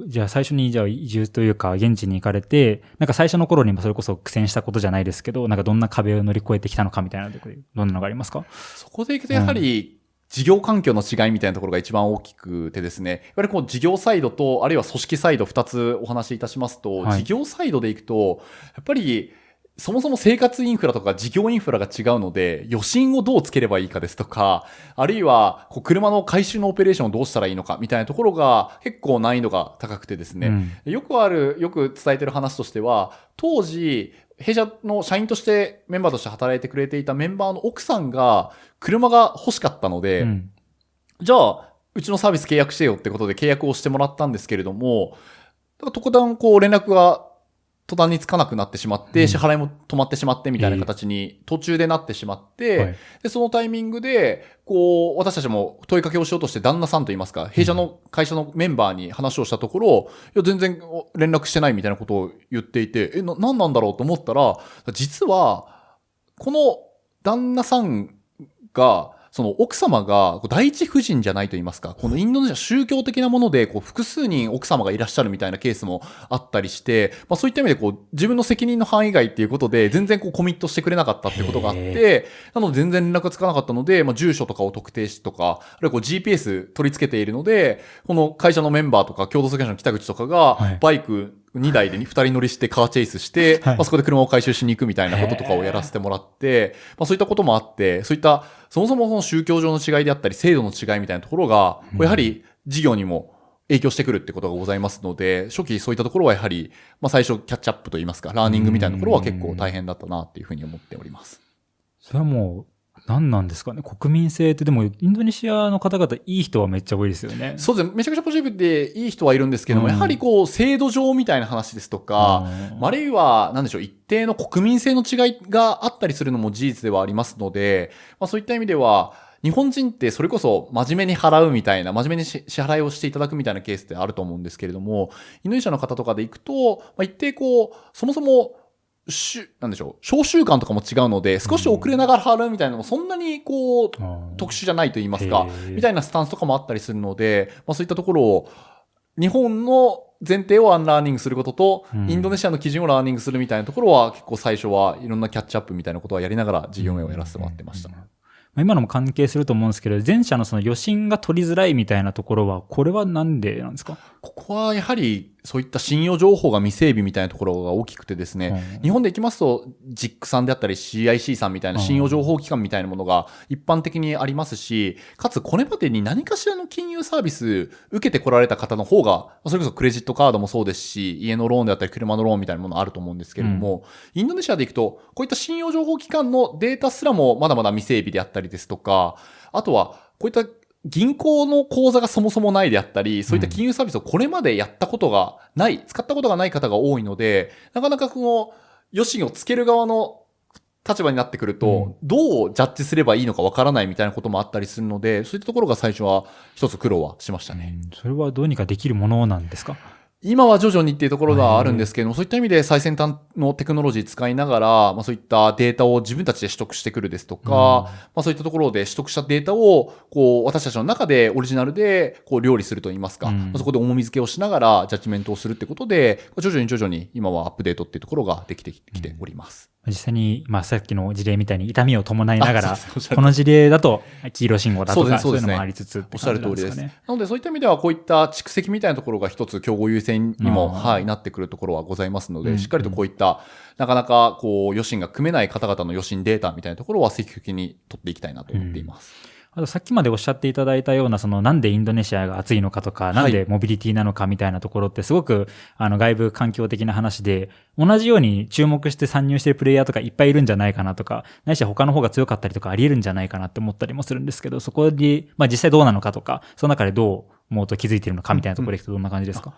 じゃあ最初に移住というか現地に行かれて、なんか最初の頃にもそれこそ苦戦したことじゃないですけど、なんかどんな壁を乗り越えてきたのかみたいなところで、どんなのがありますか？そこでいくとやはり、事業環境の違いみたいなところが一番大きくてですね、いわゆる事業サイドと、あるいは組織サイド2つお話しいたしますと、事業サイドでいくと、やっぱり、そもそも生活インフラとか事業インフラが違うので、余震をどうつければいいかですとか、あるいは車の回収のオペレーションをどうしたらいいのかみたいなところが結構難易度が高くてですね、よく伝えてる話としては、当時、弊社の社員としてメンバーとして働いてくれていたメンバーの奥さんが車が欲しかったので、じゃあ、うちのサービス契約してよってことで契約をしてもらったんですけれども、特段連絡が途端につかなくなってしまって、支払いも止まってしまってみたいな形に途中でなってしまって、で、そのタイミングで、私たちも問いかけをしようとして旦那さんと言いますか、弊社の会社のメンバーに話をしたところ、いや、全然連絡してないみたいなことを言っていて、何なんだろうと思ったら、実は、この旦那さんが、その奥様が第一夫人じゃないと言いますか、このインドネシア宗教的なもので複数人奥様がいらっしゃるみたいなケースもあったりして、そういった意味で自分の責任の範囲外っていうことで全然コミットしてくれなかったっていうことがあって、なので全然連絡がつかなかったので、住所とかを特定しとか、あるいはGPS 取り付けているので、この会社のメンバーとか共同責任者の北口とかがバイク2台で2人乗りしてカーチェイスして、そこで車を回収しに行くみたいなこととかをやらせてもらって、そういったこともあって、そういったそもそもその宗教上の違いであったり制度の違いみたいなところが、やはり事業にも影響してくるってことがございますので、初期そういったところはやはり、最初キャッチアップといいますか、ラーニングみたいなところは結構大変だったなっていうふうに思っております。それはもう、何なんですかね。国民性ってでもインドネシアの方々いい人はめっちゃ多いですよね。そうですね。めちゃくちゃポジティブでいい人はいるんですけども、やはり制度上みたいな話ですとか、あるいは、なんでしょう、一定の国民性の違いがあったりするのも事実ではありますので、そういった意味では、日本人ってそれこそ真面目に払うみたいな、真面目に支払いをしていただくみたいなケースってあると思うんですけれども、インドネシアの方とかで行くと、一定そもそも、なんでしょう、召集感とかも違うので、少し遅れながら払うみたいなのもそんなに特殊じゃないと言いますか、みたいなスタンスとかもあったりするので、そういったところを、日本の前提をアンラーニングすることと、インドネシアの基準をラーニングするみたいなところは、結構最初はいろんなキャッチアップみたいなことはやりながら事業名をやらせてもらってました。今のも関係すると思うんですけど、前者のその余震が取りづらいみたいなところは、これはなんでなんですか？ここはやはりそういった信用情報が未整備みたいなところが大きくてですね、日本で行きますと JIC さんであったり CIC さんみたいな信用情報機関みたいなものが一般的にありますし、かつこれまでに何かしらの金融サービス受けてこられた方の方が、それこそクレジットカードもそうですし、家のローンであったり車のローンみたいなものあると思うんですけれども、インドネシアで行くとこういった信用情報機関のデータすらもまだまだ未整備であったりですとか、あとはこういった銀行の口座がそもそもないであったり、そういった金融サービスをこれまでやったことがない、使ったことがない方が多いので、なかなか余震をつける側の立場になってくると、どうジャッジすればいいのかわからないみたいなこともあったりするので、そういったところが最初は一つ苦労はしましたね。それはどうにかできるものなんですか？今は徐々にっていうところがあるんですけども、そういった意味で最先端のテクノロジー使いながら、そういったデータを自分たちで取得してくるですとか、そういったところで取得したデータを、私たちの中でオリジナルで、料理するといいますか、そこで重み付けをしながらジャッジメントをするってことで、徐々に今はアップデートっていうところができてきております。実際に、さっきの事例みたいに痛みを伴いながら、この事例だと黄色信号だとか、そういうのもありつつって感じなんですかね。おっしゃる通りです。なので、そういった意味ではこういった蓄積みたいなところが一つ競合優先にも、なってくるところはございますので、しっかりとこういった、なかなか余震が組めない方々の余震データみたいなところは積極的に取っていきたいなと思っています。あとさっきまでおっしゃっていただいたような、なんでインドネシアが暑いのかとか、なんでモビリティなのかみたいなところってすごく、外部環境的な話で、同じように注目して参入しているプレイヤーとかいっぱいいるんじゃないかなとか、ないしは他の方が強かったりとかあり得るんじゃないかなって思ったりもするんですけど、そこで、実際どうなのかとか、その中でどう思うと気づいているのかみたいなところでいくとどんな感じですか？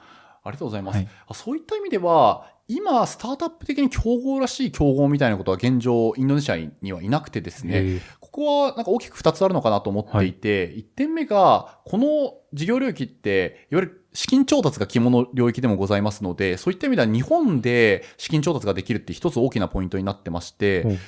ありがとうございます。そういった意味では、今、スタートアップ的に競合らしい競合みたいなことは現状、インドネシアにはいなくてですね、ここはなんか大きく2つあるのかなと思っていて、1点目が、この事業領域って、いわゆる資金調達が肝の領域でもございますので、そういった意味では日本で資金調達ができるって一つ大きなポイントになってまして、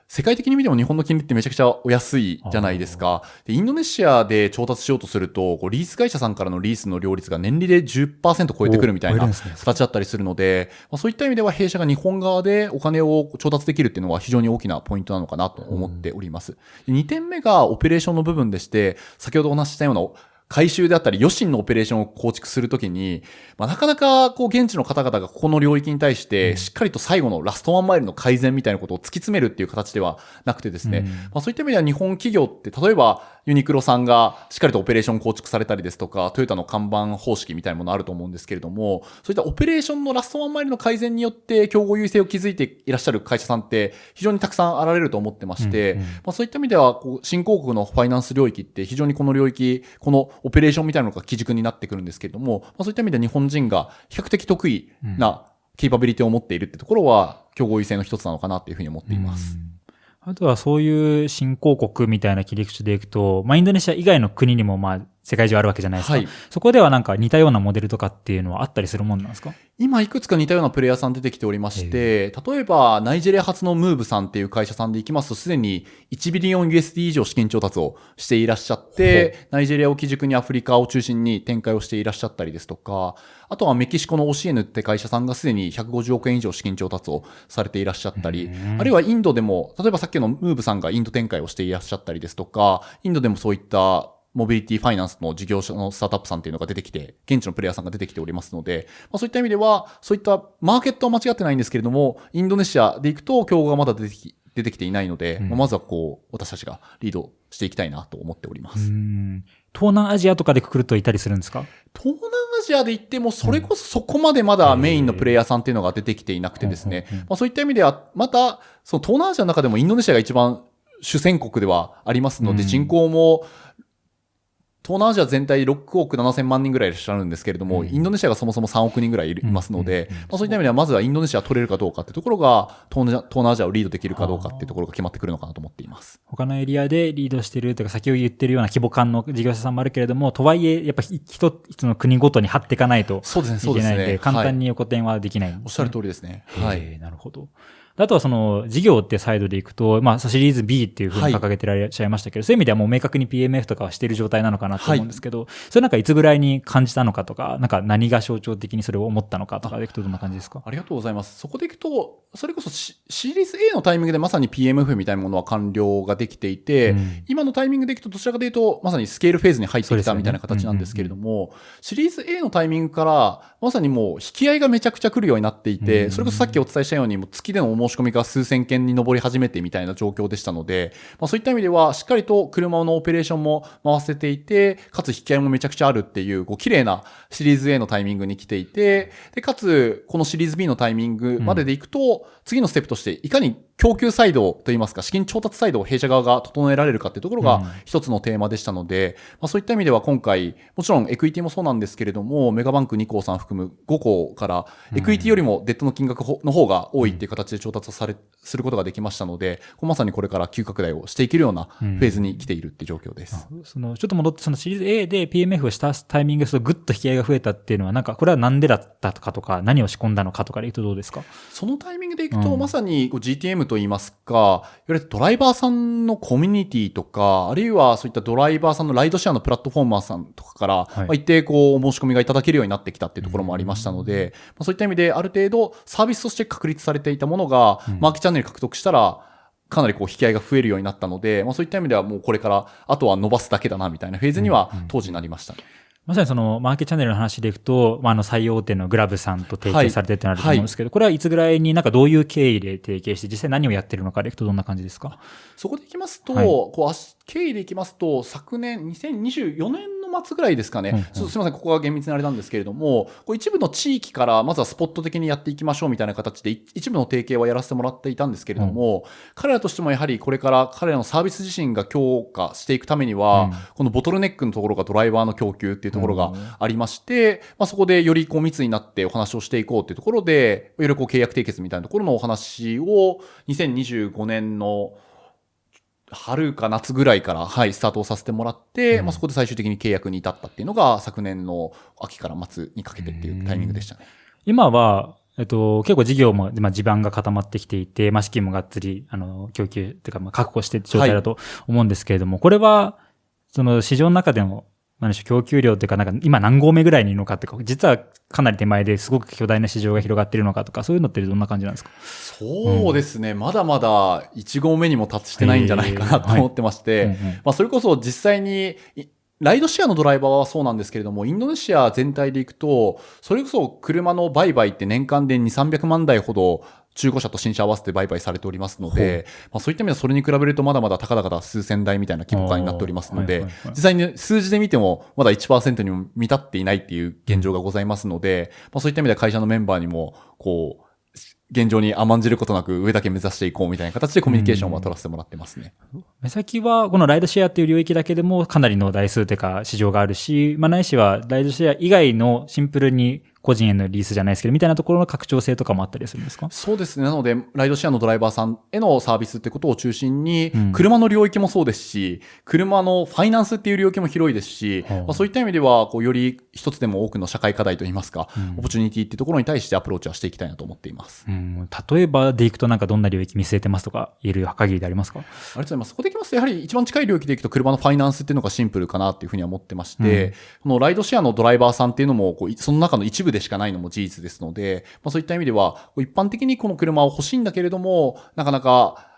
世界的に見ても日本の金利ってめちゃくちゃお安いじゃないですか。で、インドネシアで調達しようとすると、リース会社さんからのリースの料率が年利で 10% 超えてくるみたいな形だったりするので、そういった意味では弊社が日本側でお金を調達できるっていうのは非常に大きなポイントなのかなと思っております。2点目がオペレーションの部分でして、先ほどお話ししたような回収であったり、余震のオペレーションを構築するときに、なかなか現地の方々がここの領域に対して、しっかりと最後のラストワンマイルの改善みたいなことを突き詰めるっていう形ではなくてですね、そういった意味では日本企業って、例えばユニクロさんがしっかりとオペレーション構築されたりですとか、トヨタの看板方式みたいなものあると思うんですけれども、そういったオペレーションのラストワンマイルの改善によって競合優勢を築いていらっしゃる会社さんって非常にたくさんあられると思ってまして、そういった意味では新興国のファイナンス領域って非常にこの領域、このオペレーションみたいなのが基軸になってくるんですけれども、そういった意味で日本人が比較的得意なケイパビリティを持っているってところは競合優勢の一つなのかなというふうに思っています。あとはそういう新興国みたいな切り口でいくと、インドネシア以外の国にも世界中あるわけじゃないですか。そこではなんか似たようなモデルとかっていうのはあったりするもんなんですか？今いくつか似たようなプレイヤーさん出てきておりまして、例えばナイジェリア発のムーブさんっていう会社さんでいきますと、すでに1ビリオン USD 以上資金調達をしていらっしゃって、ナイジェリアを基軸にアフリカを中心に展開をしていらっしゃったりですとか、あとはメキシコのオシエヌって会社さんがすでに150億円以上資金調達をされていらっしゃったり、あるいはインドでも、例えばさっきのムーブさんがインド展開をしていらっしゃったりですとか、インドでもそういったモビリティファイナンスの事業者のスタートアップさんっていうのが出てきて、現地のプレイヤーさんが出てきておりますので、そういった意味では、そういったマーケットは間違ってないんですけれども、インドネシアで行くと競合がまだ出てきていないので、まずは私たちがリードしていきたいなと思っております。東南アジアとかでくくるといたりするんですか？東南アジアで言っても、それこそそこまでまだメインのプレイヤーさんっていうのが出てきていなくてですね、そういった意味では、また、その東南アジアの中でもインドネシアが一番主戦国ではありますので、人口も、東南アジア全体で6億7千万人ぐらいいらっしゃるんですけれども、インドネシアがそもそも3億人ぐらいいますので、そういった意味ではまずはインドネシア取れるかどうかっていうところが、東南アジアをリードできるかどうかっていうところが決まってくるのかなと思っています。他のエリアでリードしてるというか、先ほど言ってるような規模感の事業者さんもあるけれども、とはいえ、やっぱり一つの国ごとに張っていかないといけないので、簡単に横転はできないんですね。おっしゃる通りですね。はい。なるほど。あとはその事業ってサイドでいくと、シリーズ B っていうふうに掲げてらっしゃいましたけど、そういう意味ではもう明確に PMF とかはしている状態なのかなと思うんですけど、それなんかいつぐらいに感じたのかとか、なんか何が象徴的にそれを思ったのかとかでいくとどんな感じですか？ありがとうございます。そこでいくと、それこそシリーズ A のタイミングでまさに PMF みたいなものは完了ができていて、今のタイミングでいくとどちらかというと、まさにスケールフェーズに入ってきたみたいな形なんですけれども、シリーズ A のタイミングから、まさにもう引き合いがめちゃくちゃ来るようになっていて、それこそさっきお伝えしたように、もう月でのお申し込みが数千件に上り始めてみたいな状況でしたので、そういった意味ではしっかりと車のオペレーションも回せていて、かつ引き合いもめちゃくちゃあるっていう、綺麗なシリーズ A のタイミングに来ていて、で、かつ、このシリーズ B のタイミングまででいくと、次のステップとして、いかに供給サイドといいますか、資金調達サイドを弊社側が整えられるかっていうところが一つのテーマでしたので、そういった意味では今回、もちろんエクイティもそうなんですけれども、メガバンク2行さん含む5行から、エクイティよりもデッドの金額の方が多いっていう形で調達することができましたので、まさにこれから急拡大をしていけるようなフェーズに来ているっていう状況です。ちょっと戻って、そのシリーズ A で PMF をしたタイミングですとグッと引き合いが増えたっていうのは、なんかこれはなんでだったかとか、何を仕込んだのかとかで言うとどうですか？そのタイミングでいくと、まさに GTM といいますか、いわゆるドライバーさんのコミュニティとか、あるいはそういったドライバーさんのライドシェアのプラットフォーマーさんとかから、一定お申し込みがいただけるようになってきたっていうところもありましたので、そういった意味である程度サービスとして確立されていたものが、マーケチャンネル獲得したら、かなり引き合いが増えるようになったので、そういった意味ではもうこれからあとは伸ばすだけだなみたいなフェーズには当時なりました。まさにそのマーケチャンネルの話でいくと、最大手のグラブさんと提携されてってなると思うんですけど、これはいつぐらいになんかどういう経緯で提携して実際何をやってるのかでいくとどんな感じですか？そこでいきますと、経緯でいきますと、昨年2024年の末ぐらいですかね。すみません、ここが厳密なあれなんですけれども、一部の地域からまずはスポット的にやっていきましょうみたいな形で一部の提携はやらせてもらっていたんですけれども、彼らとしてもやはりこれから彼らのサービス自身が強化していくためには、このボトルネックのところがドライバーの供給っていうところがありまして、そこでより密になってお話をしていこうっていうところで、いろいろ契約締結みたいなところのお話を2025年の春か夏ぐらいから、スタートをさせてもらって、そこで最終的に契約に至ったっていうのが昨年の秋から末にかけてっていうタイミングでしたね。今は、結構事業も、地盤が固まってきていて、資金もがっつり、供給っていうか、確保している状態だと思うんですけれども、これは、その市場の中でも、供給量っていうか、今何合目ぐらいにいるのかっていうか、実はかなり手前ですごく巨大な市場が広がっているのかとか、そういうのってどんな感じなんですか？そうですね。まだまだ1合目にも達してないんじゃないかなと思ってまして、それこそ実際に、ライドシェアのドライバーはそうなんですけれども、インドネシア全体でいくと、それこそ車の売買って年間で2、300万台ほど中古車と新車合わせて売買されておりますので、そういった意味ではそれに比べるとまだまだたかだか数千台みたいな規模感になっておりますので、実際に数字で見てもまだ 1% にも満たっていないっていう現状がございますので、そういった意味では会社のメンバーにも、現状に甘んじることなく上だけ目指していこうみたいな形でコミュニケーションは取らせてもらってますね。目先はこのライドシェアっていう領域だけでもかなりの台数というか市場があるし、ないしはライドシェア以外のシンプルに個人へのリースじゃないですけど、みたいなところの拡張性とかもあったりするんですか？そうですね。なので、ライドシェアのドライバーさんへのサービスってことを中心に、車の領域もそうですし、車のファイナンスっていう領域も広いですし、そういった意味では、より一つでも多くの社会課題といいますか、オポチュニティっていうところに対してアプローチはしていきたいなと思っています。例えばでいくとどんな領域見据えてますとか言える限りでありますか？ありがとうございます。そこでいきますと、やはり一番近い領域でいくと車のファイナンスっていうのがシンプルかなっていうふうには思ってまして、このライドシェアのドライバーさんっていうのも、その中の一部でしかないのも事実ですので、そういった意味では、一般的にこの車を欲しいんだけれども、なかなか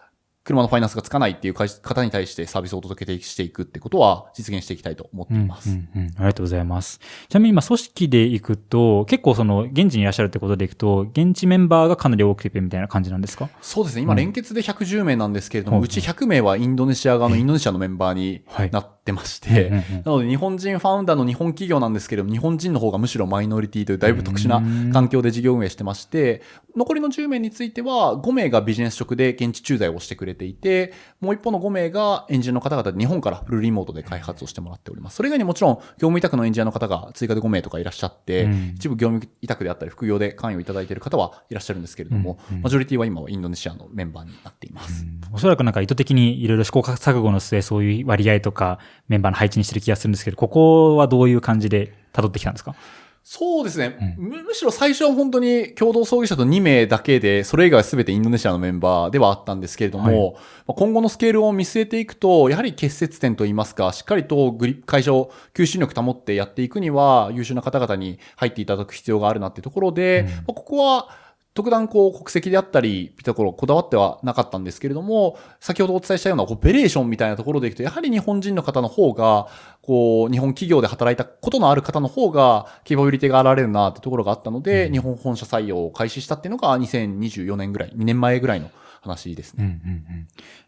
車のファイナンスがつかないっていう方に対してサービスをお届けしていくってことは実現していきたいと思っています。ありがとうございます。ちなみに今組織でいくと、結構現地にいらっしゃるってことでいくと、現地メンバーがかなり多くてみたいな感じなんですか？そうですね。今連結で110名なんですけれども、うち100名はインドネシア側のインドネシアのメンバーになってまして、なので日本人ファウンダーの日本企業なんですけれども、日本人の方がむしろマイノリティというだいぶ特殊な環境で事業運営してまして、残りの10名については5名がビジネス職で現地駐在をしてくれていて、もう一方の5名がエンジニアの方々で日本からフルリモートで開発をしてもらっております。それ以外にもちろん業務委託のエンジニアの方が追加で5名とかいらっしゃって、一部業務委託であったり副業で関与いただいている方はいらっしゃるんですけれども、マジョリティは今はインドネシアのメンバーになっています。おそらく意図的にいろいろ試行錯誤の末そういう割合とかメンバーの配置にしてる気がするんですけど、ここはどういう感じで辿ってきたんですか？そうですね。むしろ最初は本当に共同創業者と2名だけで、それ以外は全てインドネシアのメンバーではあったんですけれども、今後のスケールを見据えていくと、やはり結節点といいますか、しっかりと会社を吸収力保ってやっていくには、優秀な方々に入っていただく必要があるなっていうところで、ここは、特段国籍であったり、ところこだわってはなかったんですけれども、先ほどお伝えしたようなオペレーションみたいなところでいくと、やはり日本人の方の方が、日本企業で働いたことのある方の方が、ケーパビリティが現れるなってところがあったので、日本本社採用を開始したっていうのが2024年ぐらい、2年前ぐらいの話ですね。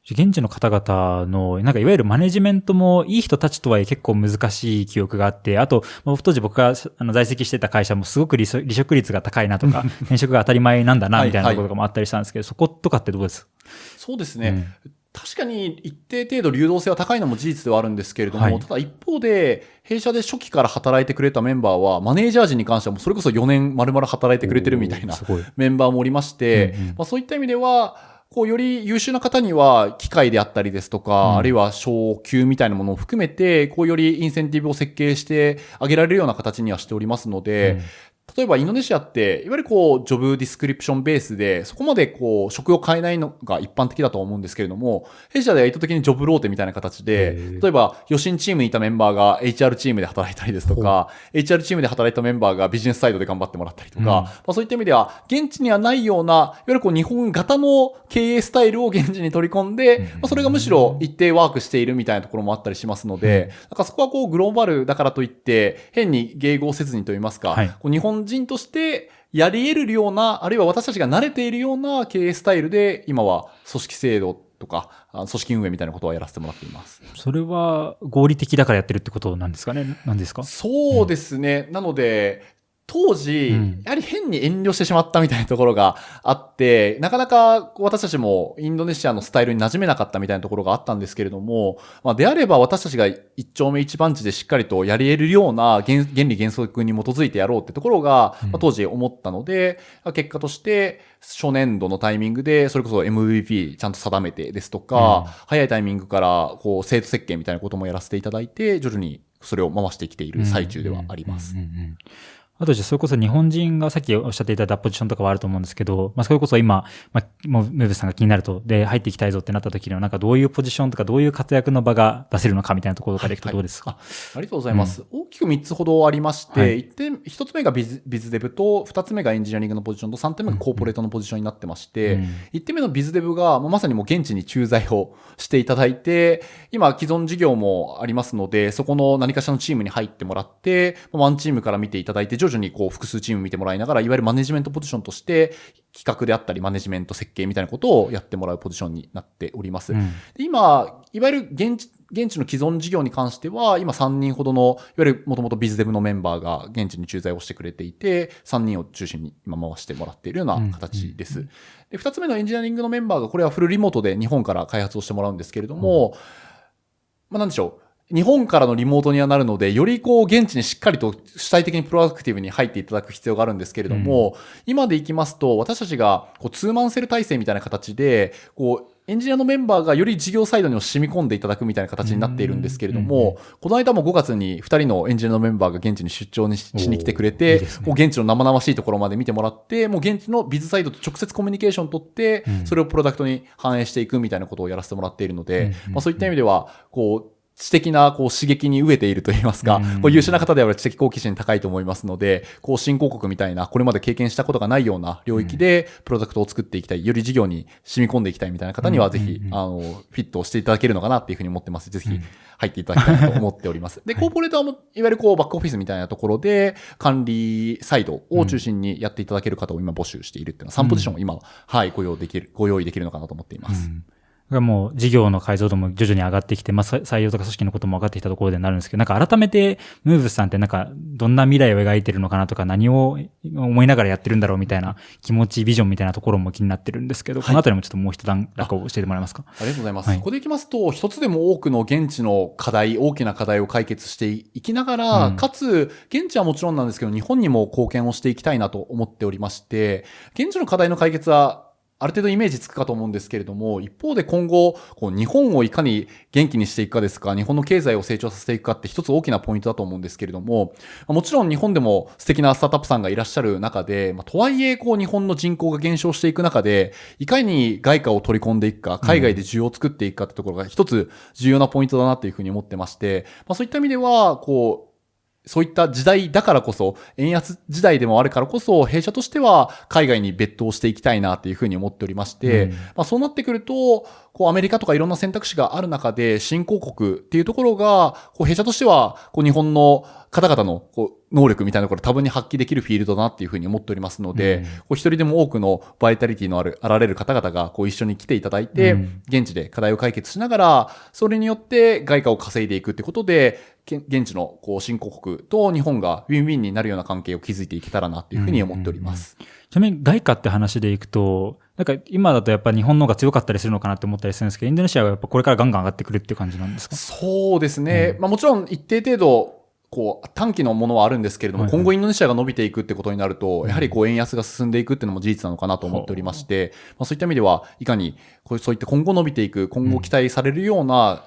現地の方々の、なんかいわゆるマネジメントもいい人たちとはいえ結構難しい記憶があって、あと、当時僕が在籍してた会社もすごく離職率が高いなとか、転職が当たり前なんだなみたいなこととかもあったりしたんですけど、そことかってどうですか？そうですね。確かに一定程度流動性は高いのも事実ではあるんですけれども、ただ一方で、弊社で初期から働いてくれたメンバーは、マネージャー陣に関してはもうそれこそ4年丸々働いてくれてるみたいなメンバーもおりまして、そういった意味では、より優秀な方には機械であったりですとか、あるいは昇給みたいなものを含めて、よりインセンティブを設計してあげられるような形にはしておりますので、例えばインドネシアって、いわゆるジョブディスクリプションベースで、そこまで職を変えないのが一般的だと思うんですけれども、弊社では意図的にジョブローテみたいな形で、例えば予診チームにいたメンバーが HR チームで働いたりですとか、HR チームで働いたメンバーがビジネスサイドで頑張ってもらったりとか、そういった意味では、現地にはないような、いわゆる日本型の経営スタイルを現地に取り込んで、それがむしろ一定ワークしているみたいなところもあったりしますので、なんかそこはグローバルだからといって、変に迎合せずにと言いますか、日本人としてやり得るような、あるいは私たちが慣れているような経営スタイルで、今は組織制度とか、組織運営みたいなことはやらせてもらっています。それは合理的だからやってるってことなんですかね？何ですか？そうですね。なので、当時、やはり変に遠慮してしまったみたいなところがあって、なかなか私たちもインドネシアのスタイルに馴染めなかったみたいなところがあったんですけれども、であれば私たちが一丁目一番地でしっかりとやり得るような原理原則に基づいてやろうってところが、当時思ったので、結果として初年度のタイミングでそれこそ MVP ちゃんと定めてですとか、早いタイミングから制度設計みたいなこともやらせていただいて、徐々にそれを回してきている最中ではあります。あとじゃあそれこそ日本人がさっきおっしゃっていただいたポジションとかはあると思うんですけど、それこそ今、もうムーブさんが気になると、で、入っていきたいぞってなった時には、なんかどういうポジションとかどういう活躍の場が出せるのかみたいなところからいくとどうですか？ありがとうございます。大きく3つほどありまして、1つ目がビズデブと、2つ目がエンジニアリングのポジションと、3点目がコーポレートのポジションになってまして、1点目のビズデブが、まさにもう現地に駐在をしていただいて、今既存事業もありますので、そこの何かしらのチームに入ってもらって、ワンチームから見ていただいて、徐々に複数チーム見てもらいながら、いわゆるマネジメントポジションとして、企画であったりマネジメント設計みたいなことをやってもらうポジションになっております。で今、いわゆる現地の既存事業に関しては、今3人ほどの、いわゆるもともとビズデブのメンバーが現地に駐在をしてくれていて、3人を中心に今回してもらっているような形です。で、2つ目のエンジニアリングのメンバーが、これはフルリモートで日本から開発をしてもらうんですけれども、なんでしょう。日本からのリモートにはなるので、より現地にしっかりと主体的にプロアクティブに入っていただく必要があるんですけれども、今でいきますと、私たちがツーマンセル体制みたいな形で、エンジニアのメンバーがより事業サイドにも染み込んでいただくみたいな形になっているんですけれども、この間も5月に2人のエンジニアのメンバーが現地に出張に しに来てくれて、現地の生々しいところまで見てもらって、もう現地のビズサイドと直接コミュニケーションを取って、それをプロダクトに反映していくみたいなことをやらせてもらっているので、そういった意味では、知的な刺激に飢えているといいますか、優秀な方では知的好奇心高いと思いますので、新興国みたいなこれまで経験したことがないような領域でプロダクトを作っていきたい、より事業に染み込んでいきたいみたいな方にはぜひ、フィットをしていただけるのかなっていうふうに思ってます。ぜひ入っていただきたいなと思っております。で、コーポレートは、いわゆるバックオフィスみたいなところで管理サイドを中心にやっていただける方を今募集しているっていうのは3ポジションを今、ご用意できるのかなと思っています。もう事業の解像度も徐々に上がってきて、採用とか組織のことも分かってきたところでなるんですけど、なんか改めてムーブさんってなんかどんな未来を描いてるのかなとか、何を思いながらやってるんだろうみたいな気持ち、ビジョンみたいなところも気になってるんですけど、このあたりもちょっともう一段落を教えてもらえますか？ありがとうございます。ここでいきますと、一つでも多くの現地の課題、大きな課題を解決していきながら、かつ、現地はもちろんなんですけど、日本にも貢献をしていきたいなと思っておりまして、現地の課題の解決は、ある程度イメージつくかと思うんですけれども、一方で今後、日本をいかに元気にしていくかですか、日本の経済を成長させていくかって一つ大きなポイントだと思うんですけれども、もちろん日本でも素敵なスタートアップさんがいらっしゃる中で、とはいえ、日本の人口が減少していく中で、いかに外貨を取り込んでいくか、海外で需要を作っていくかってところが一つ重要なポイントだなというふうに思ってまして、そういった意味では、そういった時代だからこそ、円安時代でもあるからこそ、弊社としては海外に別途していきたいなというふうに思っておりまして、そうなってくると、こうアメリカとかいろんな選択肢がある中で、新興国っていうところが、こう弊社としては、こう日本の方々のこう能力みたいなところを多分に発揮できるフィールドだなっていうふうに思っておりますので、こう一人でも多くのバイタリティのあられる方々がこう一緒に来ていただいて、現地で課題を解決しながら、それによって外貨を稼いでいくってことで、現地のこう新興国と日本がウィンウィンになるような関係を築いていけたらなというふうに思っております。ちなみに外貨って話でいくと、なんか今だとやっぱ日本の方が強かったりするのかなって思ったりするんですけど、インドネシアはやっぱこれからガンガン上がってくるっていう感じなんですか？そうですね。まあもちろん一定程度、こう短期のものはあるんですけれども、今後インドネシアが伸びていくってことになると、やはりこう円安が進んでいくっていうのも事実なのかなと思っておりまして、まあそういった意味では、いかにそういった今後伸びていく、今後期待されるような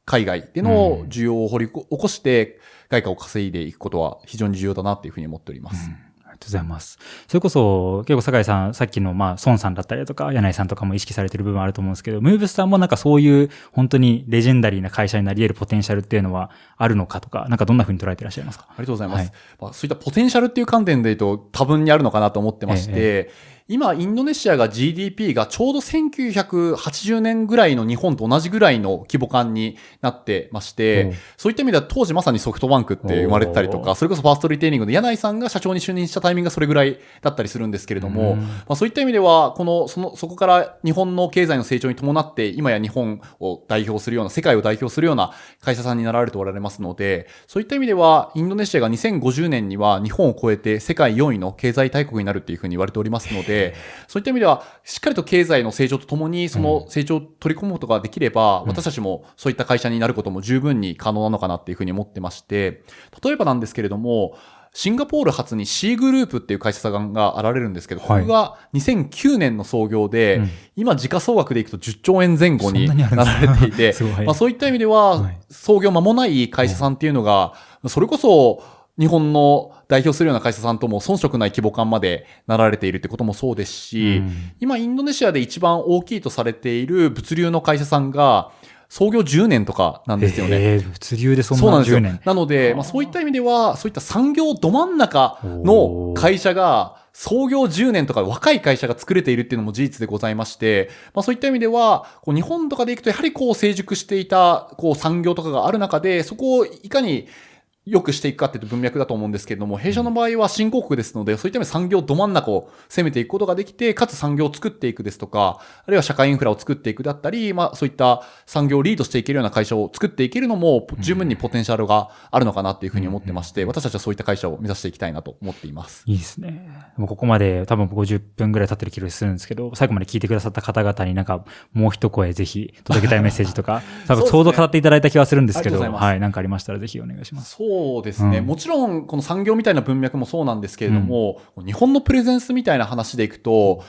海外での需要を掘り起こして外貨を稼いでいくことは非常に重要だなというふうに思っております。ありがとうございます。それこそ、結構酒井さん、さっきの孫さんだったりとか、柳井さんとかも意識されてる部分あると思うんですけど、ムーブスさんもなんかそういう本当にレジェンダリーな会社になり得るポテンシャルっていうのはあるのかとか、なんかどんな風に捉えていらっしゃいますか？ありがとうございます。まあ、そういったポテンシャルっていう観点で言うと多分にあるのかなと思ってまして、今、インドネシアが GDP がちょうど1980年ぐらいの日本と同じぐらいの規模感になってまして、そういった意味では当時まさにソフトバンクって生まれてたりとか、それこそファーストリテイリングの柳井さんが社長に就任したタイミングがそれぐらいだったりするんですけれども、まあ、そういった意味では、そこから日本の経済の成長に伴って、今や日本を代表するような、世界を代表するような会社さんになられておられますので、そういった意味では、インドネシアが2050年には日本を超えて世界4位の経済大国になるっていうふうに言われておりますので、そういった意味では、しっかりと経済の成長とともに、その成長を取り込むことができれば、私たちもそういった会社になることも十分に可能なのかなっていうふうに思ってまして、例えばなんですけれども、シンガポール発に C グループっていう会社さんがあられるんですけど、これが2009年の創業で、今時価総額でいくと10兆円前後になられていて、まあそういった意味では、創業間もない会社さんっていうのが、それこそ、日本の代表するような会社さんとも遜色ない規模感までなられているってこともそうですし、今インドネシアで一番大きいとされている物流の会社さんが創業10年とかなんですよね。物流でそんな10年。そうなんですよ。なので、まあそういった意味では、そういった産業ど真ん中の会社が創業10年とか若い会社が作れているっていうのも事実でございまして、まあそういった意味では、こう日本とかでいくとやはりこう成熟していたこう産業とかがある中で、そこをいかに良くしていくかっていう文脈だと思うんですけれども、弊社の場合は新興国ですので、そういった意味で産業ど真ん中を攻めていくことができて、かつ産業を作っていくですとか、あるいは社会インフラを作っていくだったり、まあそういった産業をリードしていけるような会社を作っていけるのも十分にポテンシャルがあるのかなっていうふうに思ってまして、私たちはそういった会社を目指していきたいなと思っています。いいですね。もうここまで多分50分ぐらい経ってる気がするんですけど、最後まで聞いてくださった方々になんかもう一声ぜひ届けたいメッセージとか、多分ちょうど語っていただいた気はするんですけど、はい、なんかありましたらぜひお願いします。そうですね。もちろん、この産業みたいな文脈もそうなんですけれども、日本のプレゼンスみたいな話でいくと、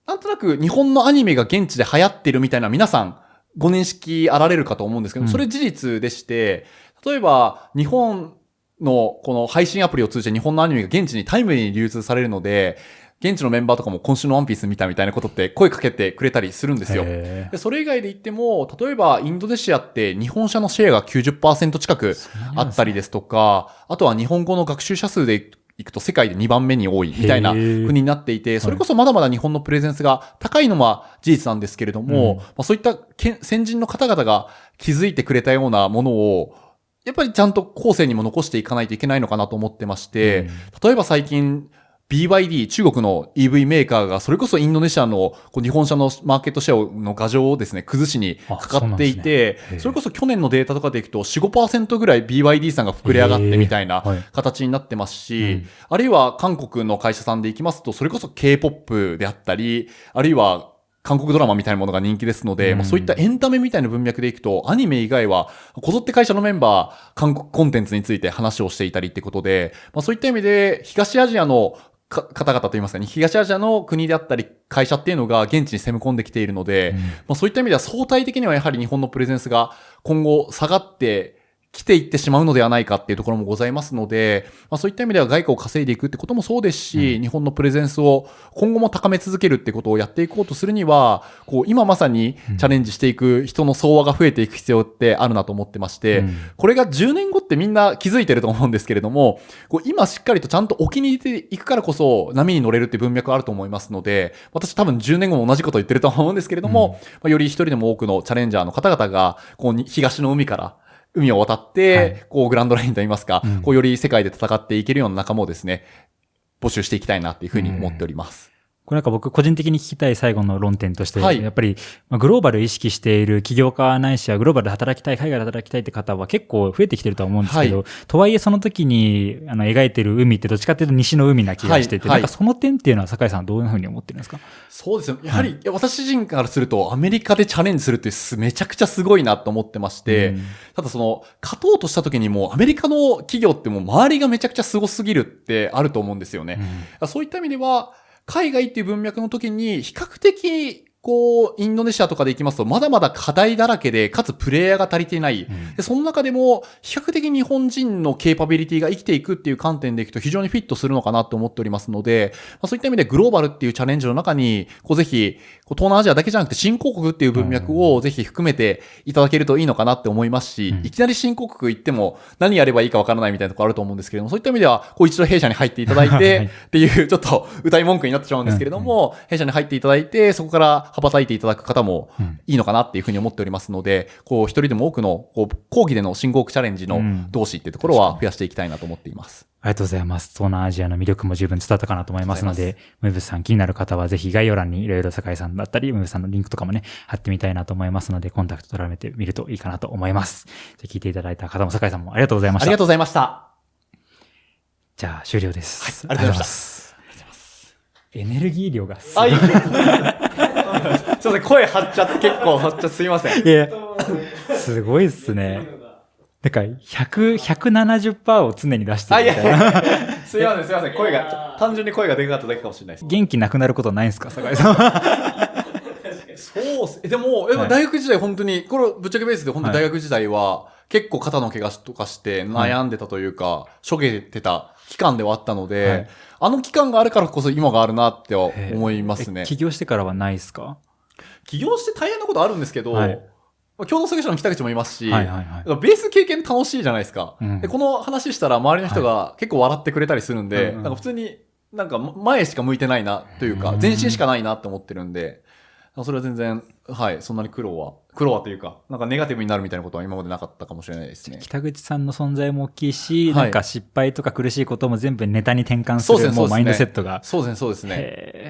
なんとなく日本のアニメが現地で流行ってるみたいな皆さんご認識あられるかと思うんですけど、それ事実でして、例えば日本のこの配信アプリを通じて日本のアニメが現地にタイムリーに流通されるので、現地のメンバーとかも今週のワンピース見たみたいなことって声かけてくれたりするんですよ。でそれ以外で言っても、例えばインドネシアって日本車のシェアが 90% 近くあったりですとか、あとは日本語の学習者数でいくと世界で2番目に多いみたいな国になっていて、それこそまだまだ日本のプレゼンスが高いのは事実なんですけれども、まあ、そういった先人の方々が築いてくれたようなものをやっぱりちゃんと後世にも残していかないといけないのかなと思ってまして、例えば最近BYD、中国の EV メーカーがそれこそインドネシアの日本車のマーケットシェアの牙城をですね、崩しにかかっていて、それこそ去年のデータとかでいくと 4-5% ぐらい BYD さんが膨れ上がってみたいな形になってますし、あるいは韓国の会社さんでいきますと、それこそ K-POP であったり、あるいは韓国ドラマみたいなものが人気ですので、そういったエンタメみたいな文脈でいくと、アニメ以外は、こぞって会社のメンバー、韓国コンテンツについて話をしていたりってことで、そういった意味で、東アジアの方々といいますかね、東アジアの国であったり会社っていうのが現地に攻め込んできているので、そういった意味では相対的にはやはり日本のプレゼンスが今後下がって来ていってしまうのではないかっていうところもございますので、そういった意味では外貨を稼いでいくってこともそうですし、日本のプレゼンスを今後も高め続けるってことをやっていこうとするには、今まさにチャレンジしていく人の総和が増えていく必要ってあるなと思ってまして、これが10年後ってみんな気づいてると思うんですけれども、今しっかりとちゃんと沖に出ていくからこそ波に乗れるって文脈あると思いますので、私多分10年後も同じこと言ってると思うんですけれども、より一人でも多くのチャレンジャーの方々が、東の海から海を渡って、グランドラインといいますか、より世界で戦っていけるような仲間をですね、募集していきたいなっていうふうに思っております。これなんか僕個人的に聞きたい最後の論点として、やっぱりグローバルを意識している起業家ないしはグローバルで働きたい、海外で働きたいって方は結構増えてきてるとは思うんですけど、とはいえその時に描いてる海ってどっちかっていうと西の海な気がしてて、なんかその点っていうのは酒井さんはどういうふうに思ってるんですか？そうですよ。やはり、私自身からするとアメリカでチャレンジするってめちゃくちゃすごいなと思ってまして、ただ勝とうとした時にもアメリカの企業ってもう周りがめちゃくちゃすごすぎるってあると思うんですよね。そういった意味では、海外っていう文脈の時に比較的インドネシアとかで行きますと、まだまだ課題だらけで、かつプレイヤーが足りていない。で、その中でも、比較的日本人のケーパビリティが生きていくっていう観点でいくと非常にフィットするのかなと思っておりますので、そういった意味でグローバルっていうチャレンジの中に、ぜひ、東南アジアだけじゃなくて新興国っていう文脈をぜひ含めていただけるといいのかなって思いますし、いきなり新興国行っても何やればいいかわからないみたいなところあると思うんですけれども、そういった意味では、一度弊社に入っていただいて、っていうちょっと歌い文句になってしまうんですけれども、弊社に入っていただいて、そこから羽ばたいていただく方もいいのかなっていうふうに思っておりますので、一人でも多くの講義での新興国チャレンジの同志っていうところは増やしていきたいなと思っています。ありがとうございます。東南アジアの魅力も十分伝わったかなと思いますので、ムーブスさん気になる方はぜひ概要欄にいろいろ酒井さんだったり、ムーブスさんのリンクとかもね、貼ってみたいなと思いますので、コンタクト取られてみるといいかなと思います。じゃあ聞いていただいた方も酒井さんもありがとうございました。ありがとうございました。じゃあ終了です。はい、ありがとうございます。エネルギー量がすごい。すいません、声張っちゃって、結構張っちゃってすいません。いや、すごいっすね。だから、170% を常に出してるみたいな。すいません、単純に声がでかかっただけかもしれないです。元気なくなることないんですか、酒井さんは。そうっす。でも、大学時代本当に、これぶっちゃけベースで本当に大学時代は、結構肩の怪我とかして悩んでたというか、しょげてた期間ではあったので、あの期間があるからこそ今があるなって思いますね。起業してからはないですか？起業して大変なことあるんですけど、共同作業者の北口もいますし、ベース経験楽しいじゃないですか。でこの話したら周りの人が結構笑ってくれたりするんで、なんか普通になんか前しか向いてないなというか、前進しかないなって思ってるんで、それは全然、そんなに苦労はというか、なんかネガティブになるみたいなことは今までなかったかもしれないですね。北口さんの存在も大きいし、なんか失敗とか苦しいことも全部ネタに転換する、もうマインドセットが。そうですね。